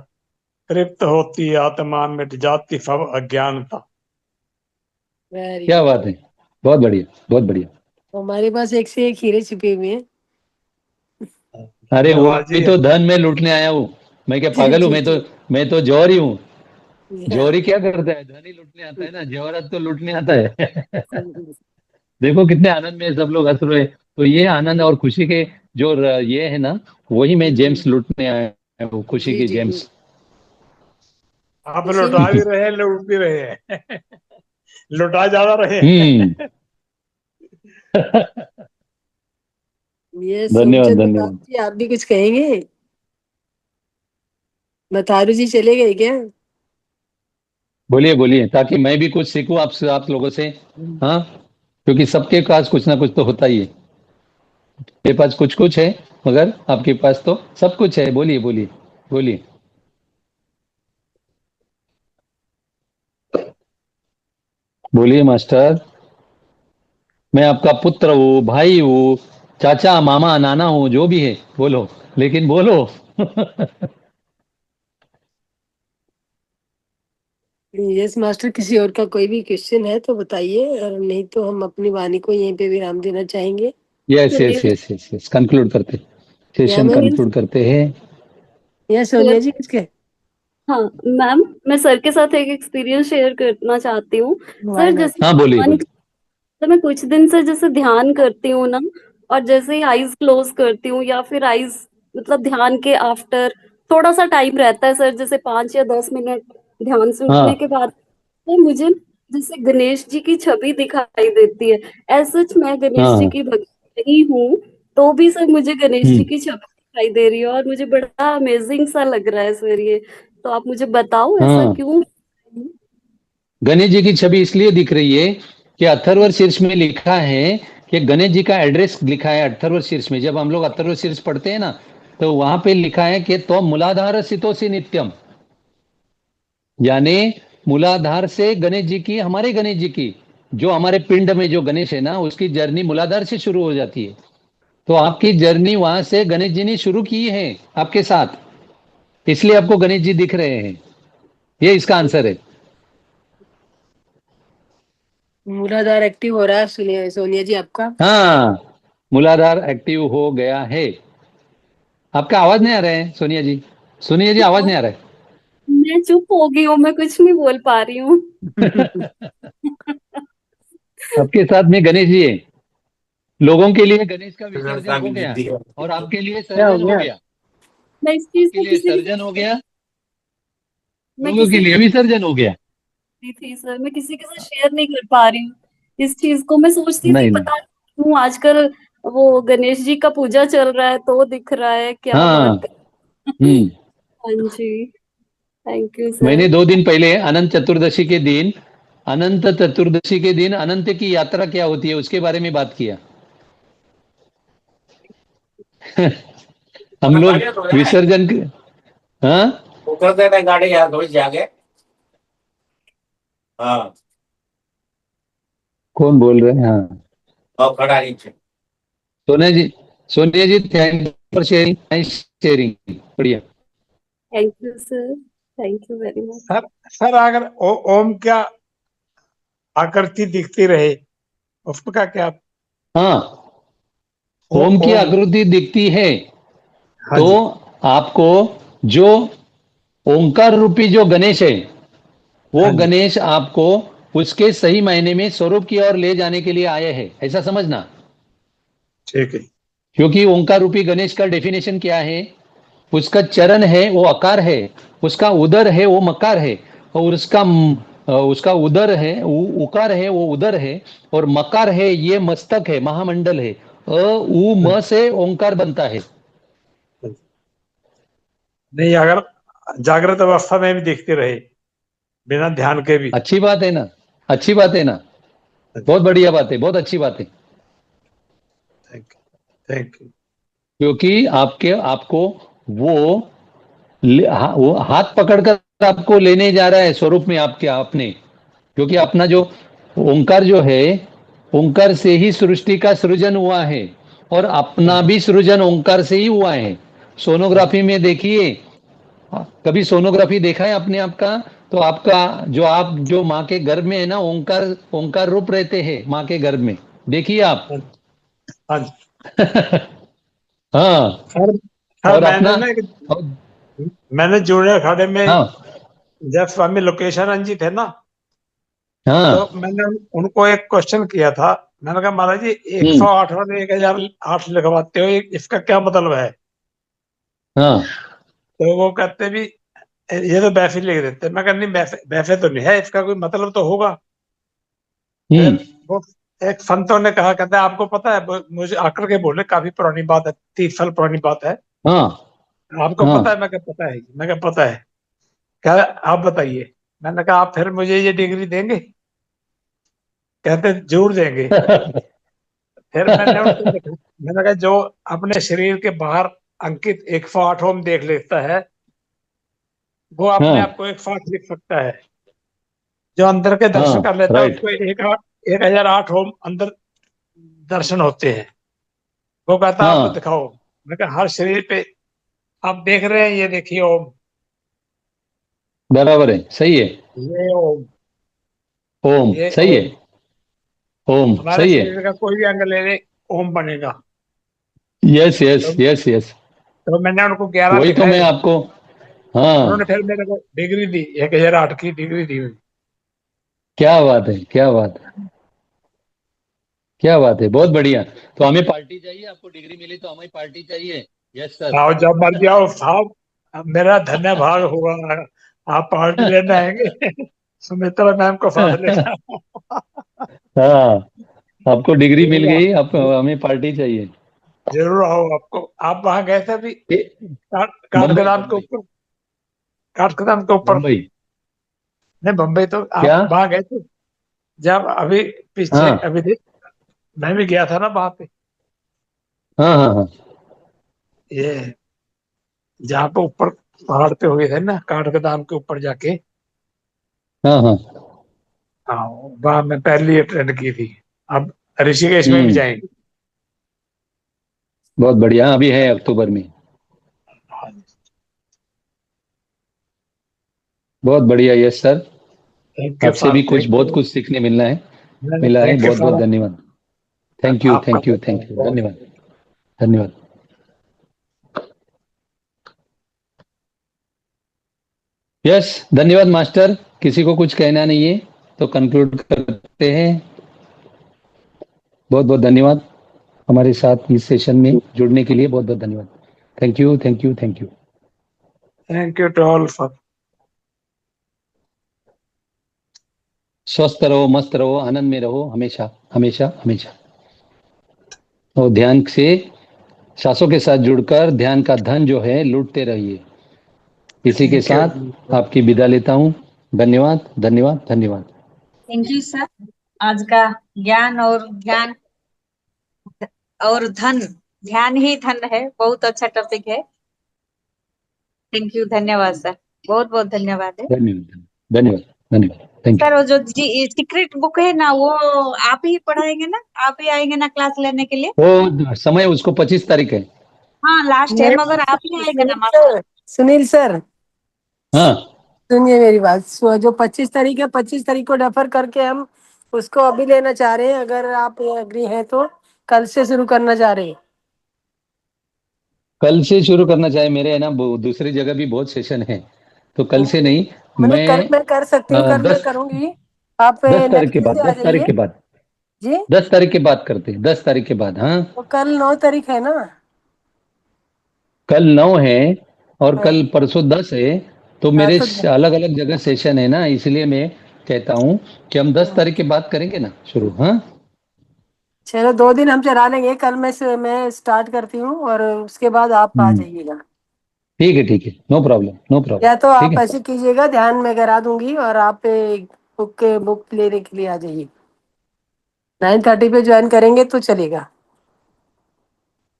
S9: तृप्त होती आत्मा, मिट जाती सब अज्ञानता।
S1: वेरी
S2: क्या
S1: गुड।
S2: बात है, बहुत बढ़िया, बहुत बढ़िया।
S1: हमारे पास एक से एक हीरे छिपे हुए हैं।
S2: अरे वो
S9: नवाजी
S2: भी
S9: है।
S2: तो धन में लूटने आया हूँ, मैं क्या
S1: जी
S2: पागल हूँ?
S1: जी जी।
S2: मैं तो जौहरी हूँ।
S1: हाँ।
S2: जौहरी क्या करता है? धन ही लूटने आता है ना, जवाहरात तो लूटने आता है। देखो कितने आनंद में सब लोग हंस रहे हैं। तो ये आनंद और खुशी के जो ये है ना, वही मैं जेम्स लूटने आया हूँ, खुशी
S1: जी
S2: की
S1: जी जी।
S2: जेम्स।
S9: आप लुटा
S1: इसीलिए
S9: भी रहे हैं, लूट भी रहे हैं। लुटा ज्यादा रहे
S2: हम्म।
S9: हैं।
S1: ये
S2: धन्यवाद,
S1: सोमचंद प्रताप
S2: धन्यवाद।
S1: जी, आप भी कुछ कहेंगे? बतारू जी चले गए क्या?
S2: बोलिए बोलिए, ताकि मैं भी कुछ सीखूं आपसे, आप लोगों से। हाँ, क्योंकि सबके पास कुछ ना कुछ तो होता ही है। मेरे पास कुछ कुछ है, मगर आपके पास तो सब कुछ है। बोलिए बोलिए बोलिए। बोलिए मास्टर। मैं आपका पुत्र हूँ, भाई हूँ, चाचा मामा नाना हूँ, जो भी है बोलो, लेकिन बोलो।
S1: यस मास्टर, किसी और का कोई भी क्वेश्चन है तो बताइए, और नहीं तो हम अपनी वाणी को यहीं पे विराम देना चाहेंगे।
S2: यस यस
S7: चलिए।
S2: यस यस यस, कंक्लूड करते,
S1: या
S2: सेशन
S1: मैं
S2: कंक्लूड करते हैं।
S1: या
S7: सर,
S1: सोनिया जी कुछ कहे?
S7: हाँ मैम, मैं सर के साथ एक एक्सपीरियंस शेयर करना चाहती हूँ।
S1: Why
S7: sir
S1: not.
S7: जैसे
S2: हाँ बोलिए
S7: ध्यान,
S2: बोलिए।
S7: तो मैं कुछ दिन से जैसे ध्यान करती हूँ ना, और जैसे ही आईज क्लोज करती हूँ या फिर आईज, मतलब ध्यान के आफ्टर थोड़ा सा टाइम रहता है सर, जैसे 5 या 10 मिनट ध्यान से उठने के
S2: हाँ
S7: बाद, तो मुझे जैसे गणेश जी की छवि दिखाई देती है। ऐसा मैं गणेश जी
S2: हाँ।
S7: की भक्त नहीं हूँ, तो भी सर मुझे गणेश जी
S2: हम्म।
S7: की छवि दिखाई दे रही है, और मुझे बड़ा अमेजिंग सा लग रहा है सर ये। तो आप मुझे बताओ ऐसा
S2: हाँ,
S7: क्यों?
S2: गणेश जी की छवि इसलिए दिख रही है कि अथर्व शीर्ष में लिखा है कि गणेश जी का एड्रेस लिखा है अथर्व शीर्ष में। जब हम लोग अथर्व शीर्ष पढ़ते हैं ना, तो वहां पे लिखा है कि तो मूलाधार सितोषी नित्यम, यानी मूलाधार से गणेश जी की, हमारे गणेश जी की, जो हमारे पिंड में जो गणेश है ना, उसकी जर्नी मूलाधार से शुरू हो जाती है। तो आपकी जर्नी वहां से गणेश जी ने शुरू की है आपके साथ, इसलिए आपको गणेश जी दिख रहे हैं। ये इसका आंसर है।
S1: मूलाधार एक्टिव हो रहा है सोनिया सोनिया जी आपका।
S2: हाँ, मूलाधार एक्टिव हो गया है। आपका आवाज नहीं आ रहा है सोनिया जी, सोनिया जी आवाज नहीं आ रहा
S7: मैं चुप हो गई हूँ, मैं कुछ नहीं बोल पा रही हूँ।
S2: है। आपके साथ में गणेश जी है। लोगों के लिए गणेश का विसर्जन हो गया, और आपके लिए
S1: क्या हो
S2: सर्जन हो
S1: गया?
S2: गया।
S7: मैं इस चीज
S2: आपके
S7: को
S2: लिए
S7: किसी के
S2: सर्जन
S7: साथ
S2: हो गया,
S7: मैं
S2: लोगों के
S7: किसी के
S2: लिए
S7: साथ
S2: विसर्जन हो गया।
S7: नहीं थी सर, मैं किसी के साथ शेयर नहीं कर पा रही हूँ इस चीज को। मैं सोचती थी
S2: नहीं नहीं।
S7: पता नहीं क्यों आजकल वो गणेश जी का पूजा चल रहा है तो दिख रहा है, क्या
S2: हाँ।
S7: बात है।
S2: हम्म।
S7: हाँ जी, थैंक यू
S2: मैंने
S7: सर।
S2: 2 दिन पहले अनंत चतुर्दशी के दिन अनंत की यात्रा क्या होती है उसके बारे में बात किया। हम लोग विसर्जन हाँ।
S10: उतरते नहीं गाड़ी यार थोड़ी जागे। हाँ।
S2: कौन बोल रहे हैं? हाँ,
S10: और खड़ा नीचे।
S2: सोनिया जी, सोनिया जी थैंक फॉर शेयरिंग, शेयरिंग बढ़िया।
S7: Thank you sir, thank you very much.
S9: Sir, sir अगर ओम क्या आकृति दिखती रहे, उसका क्या?
S2: हाँ, ओम की
S9: ओम।
S2: आकृति दिखती है
S9: हाँ
S2: तो
S9: जी।
S2: आपको जो ओंकार रूपी जो गणेश है, वो
S9: हाँ जी।
S2: गणेश आपको उसके सही मायने में स्वरूप की ओर ले जाने के लिए आए हैं, ऐसा समझना।
S9: ठीक है।
S2: क्योंकि ओंकार रूपी गणेश का डेफिनेशन क्या है? उसका चरण है वो आकार है, उसका उदर है वो मकार है, और उसका उदर है उकार है वो उदर है, और मकार है ये मस्तक है, महामंडल है। उ म से ओंकार बनता है।
S9: नहीं, अगर जागृत अवस्था में भी दिखते रहे बिना ध्यान के भी।
S2: अच्छी बात है ना, अच्छी बात है ना, बहुत बढ़िया बात है, बहुत अच्छी बात है।
S9: Thank you, thank you.
S2: क्योंकि आपको वो वो हाथ पकड़कर आपको लेने जा रहा है स्वरूप में आपके आपने। क्योंकि अपना जो ओंकार जो है, ओंकार से ही सृष्टि का सृजन हुआ है, और अपना भी सृजन ओंकार से ही हुआ है। सोनोग्राफी में देखिए, कभी सोनोग्राफी देखा है अपने आप का? तो आपका जो माँ के गर्भ में है ना, ओंकार ओंकार रूप रहते हैं माँ के गर्भ में, देखिए आप।
S9: हाँ जी
S2: हाँ।
S9: सर।
S2: और
S9: मैंने
S2: अपना
S9: ना मैंने जोड़े अखाड़े में
S2: हाँ
S9: जब स्वामी लोकेशानंद जी थे ना, तो
S2: हाँ
S9: मैंने उनको एक क्वेश्चन किया था। मैंने कहा महाराज जी 108 और 1008 लिखवाते हो, इसका क्या मतलब है?
S2: हाँ
S9: तो वो कहते भी ये तो वैसे ही लिख देते। मैं कहा नहीं, वैसे वैसे तो नहीं है, इसका कोई मतलब तो होगा। फिर वो एक संतों ने कहा, कहते हैं आपको पता है, मुझे आकर के बोले, काफी पुरानी बात है, 30 साल पुरानी बात है,
S2: हाँ
S9: आपको
S2: हाँ
S9: पता है? मैं कहा पता है। मैं कहा पता है। कह आप बताइए। मैंने कहा आप फिर मुझे ये डिग्री देंगे? कहते जरूर देंगे। फिर मैंने उनको देखा, मैंने कहा जो अपने शरीर के बाहर अंकित 108 ओम देख लेता है, वो अपने आप
S2: हाँ
S9: को 108 लिख सकता है। जो अंदर के दर्शन कर
S2: हाँ
S9: लेता है,
S2: राइट।
S9: उसको 1008 ओम अंदर दर्शन होते हैं। वो कहता आप
S2: हाँ
S9: दिखाओ। मैं कहा हर शरीर पे आप देख रहे हैं, ये देखिए ओम,
S2: बराबर है, सही है।
S9: ये ओम,
S2: ओम
S9: ये
S2: सही है।
S9: ओम।
S2: ओम
S9: हमारे
S2: सही है।
S9: शरीर का कोई भी अंग ले ले, ओम बनेगा।
S2: यस यस
S9: तो,
S2: यस यस।
S9: तो मैंने उनको 11
S2: वही तो मैं
S9: दिखाए।
S2: आपको।
S9: उन्होंने
S2: हाँ,
S9: फिर मेरे को डिग्री दी, 1008 की डिग्री दी मुझे।
S2: क्या बात है, क्या बात है, क्या बात है, बहुत बढ़िया। तो हमें पार्टी चाहिए, आपको डिग्री मिली तो हमें पार्टी चाहिए। Yes sir.
S9: आओ जब मर्जी आओ साहब, अब मेरा धन्य भाग होगा। आप पार्टी लेने आएंगे सुमित्रा मैम को साथ लेकर।
S2: हाँ, आपको डिग्री मिल
S9: जरूर आओ,
S2: गई, आप हमें पार्टी चाहिए।
S9: जरूर आओ। आपको, आप वहां गए थे अभी
S2: बम्बई
S9: काठगोदाम के
S2: बम्बई
S9: ऊपर? काठगोदाम के ऊपर?
S2: बम्बई।
S9: नहीं, बम्बई तो आप
S2: क्या?
S9: वहां गए थे जब अभी पीछे
S2: हाँ
S9: अभी मैं भी गया था ना वहां पे।
S2: हाँ हाँ हाँ
S9: ये जहाँ पे ऊपर पहाड़ पे हुए थे ना, काठगोदाम के ऊपर जाके।
S2: हाँ हाँ।
S9: हाँ, वहां मैं पहली अटेंड की थी। अब ऋषिकेश में भी
S2: हम्म,
S9: जाएंगे।
S2: बहुत बढ़िया, अभी है अक्टूबर में। बहुत बढ़िया, यस सर।
S9: थैंक यू
S2: आपसे
S9: सर,
S2: भी कुछ
S9: थैंक
S2: बहुत
S9: यू।
S2: कुछ सीखने मिला है।
S9: थैंक यू
S2: बहुत बहुत
S9: सर।
S2: धन्यवाद। थैंक यू
S9: आपका
S2: थैंक यू
S9: बहुत
S2: थैंक यू,
S9: बहुत
S2: धन्यवाद धन्यवाद। यस, धन्यवाद मास्टर। किसी को कुछ कहना नहीं है तो कंक्लूड करते हैं। बहुत बहुत धन्यवाद हमारे साथ इस सेशन में जुड़ने के लिए, बहुत बहुत धन्यवाद। Thank you thank you thank you.
S9: Thank you to all sir.
S2: स्वस्थ रहो, मस्त रहो, आनंद में रहो, हमेशा हमेशा हमेशा। और ध्यान से सांसों के साथ जुड़कर ध्यान का धन जो है लूटते रहिए। इसी के
S9: थैंक यू।
S2: साथ आपकी विदा लेता हूँ। धन्यवाद धन्यवाद धन्यवाद।
S4: Thank you sir. आज का ज्ञान और ध्यान और धन, ध्यान ही धन है, बहुत अच्छा टॉपिक है। थैंक यू, धन्यवाद सर, बहुत बहुत धन्यवाद है
S2: धन्यवाद धन्यवाद धन्यवाद। Thank you.
S4: सर। वो जो सीक्रेट बुक है ना, वो आप ही पढ़ाएंगे ना, आप ही आएंगे ना क्लास लेने के लिए?
S2: वो समय उसको 25 तारीख है।
S4: हाँ, लास्ट है, मगर आप ही आएंगे ना मास्टर?
S1: सुनील सर,
S2: हाँ
S1: सुनिए मेरी बात। जो 25 तारीख है, 25 तारीख को डेफर करके हम उसको अभी लेना चाह रहे हैं। अगर आप एग्री हैं तो कल से शुरू करना चाह रहे हैं।
S2: कल से शुरू करना चाहे, मेरे है ना दूसरी जगह भी बहुत सेशन है, तो कल से नहीं।
S1: मतलब कल
S2: मैं
S1: मैं कर सकती हूँ, कल मैं
S2: 10
S1: करूंगी। आप
S2: 10 तारीख के
S1: नेक्स्ट
S2: बाद,
S1: से आ
S2: 10 तारीख
S1: जाइए
S2: के बाद,
S1: जी।
S2: 10 तारीख के बाद करते हैं, 10 तारीख के बाद। हाँ,
S1: तो कल 9 तारीख है ना?
S2: कल 9 है और
S1: हाँ,
S2: कल परसों 10 है। तो
S1: हाँ,
S2: मेरे
S1: तो
S2: अलग अलग जगह सेशन है ना, इसलिए मैं कहता हूँ कि हम 10 तारीख के बाद करेंगे ना शुरू। हाँ
S1: चलो 2 दिन हम चला लेंगे। कल मैं स्टार्ट करती हूँ और उसके बाद आप आ जाइएगा।
S2: ठीक है, नो प्रॉब्लम नो प्रॉब्लम।
S1: या तो
S2: ठीक
S1: आप
S2: है।
S1: ऐसे कीजिएगा, ध्यान में करा दूंगी और आप बुक लेने के लिए आ जाइए। 9:30 पे ज्वाइन करेंगे तो चलेगा।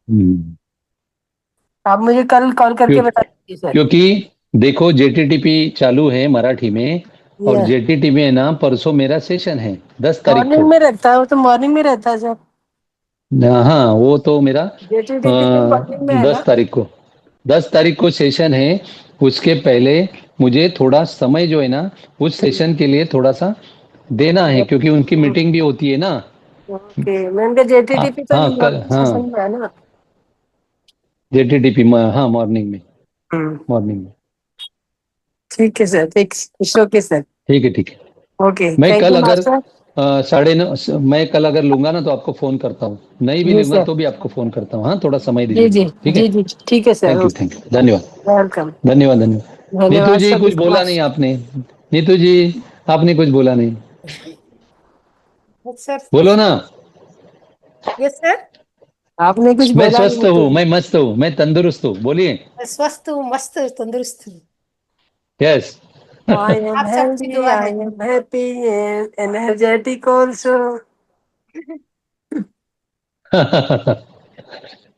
S2: हम्म,
S1: आप मुझे कल कॉल करके
S2: क्यों
S1: बता दीजिए सर।
S2: क्योंकि देखो जेटीटीपी चालू है मराठी में, और
S1: ये
S2: जेटीटीपी में ना परसों मेरा सेशन है 10 तारीख
S1: मॉर्निंग
S2: को।
S1: में रहता है, वो तो मॉर्निंग में रहता है सर।
S2: हाँ, वो तो मेरा
S1: जेटीडीपी भी मॉर्निंग में है ना?
S2: 10 तारीख को, 10 तारीख को सेशन है, उसके पहले मुझे थोड़ा समय जो है ना उस सेशन के लिए थोड़ा सा देना है, क्योंकि उनकी मीटिंग भी होती है ना।
S1: ओके, मैं उनका JTTP तो
S2: हाँ
S1: नहीं
S2: कल, हाँ
S1: सेशन में है ना।
S2: JTTP हाँ मॉर्निंग में,
S1: हम्म,
S2: मॉर्निंग में।
S1: ठीक है सर, इट्स ओके सर।
S2: ठीक है, ठीक है।
S1: ओके,
S2: मैं
S1: थैंक
S2: कल
S1: यू
S2: अगर
S1: मास्टर।
S2: 9:30 मैं कल अगर लूंगा ना तो आपको फोन करता हूँ, नहीं भी
S1: जी
S2: लूंगा
S1: सर,
S2: तो भी आपको फोन करता हूँ। हाँ, थोड़ा समय
S1: जी
S2: दीजिए,
S1: जी
S2: ठीक है।
S1: जी जी, ठीक है सर।
S2: थैंक यू, धन्यवाद,
S1: वेलकम।
S2: धन्यवाद, धन्यवाद। नीतू
S1: धन्यवाद
S2: जी
S1: सर,
S2: कुछ बोला नहीं आपने, नीतू जी आपने कुछ बोला नहीं,
S11: सर।
S2: बोलो ना।
S11: Yes sir.
S1: आपने कुछ
S2: मैं
S1: बोला
S2: स्वस्थ
S1: नहीं तो।
S2: हूँ, मैं मस्त हूँ, मैं तंदुरुस्त हूँ, बोलिए।
S11: मैं स्वस्थ हूँ, मस्त हूँ, तंदुरुस्त हूँ।
S2: यस।
S1: I am
S11: आप सबकी
S1: healthy,
S11: दुआ
S1: I
S11: है।
S1: am happy and energetic also.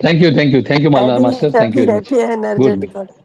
S2: Thank you,
S1: Happy,
S2: master, thank
S1: happy,
S2: you very much.
S1: happy,
S2: good
S1: energetic
S2: night.
S1: also.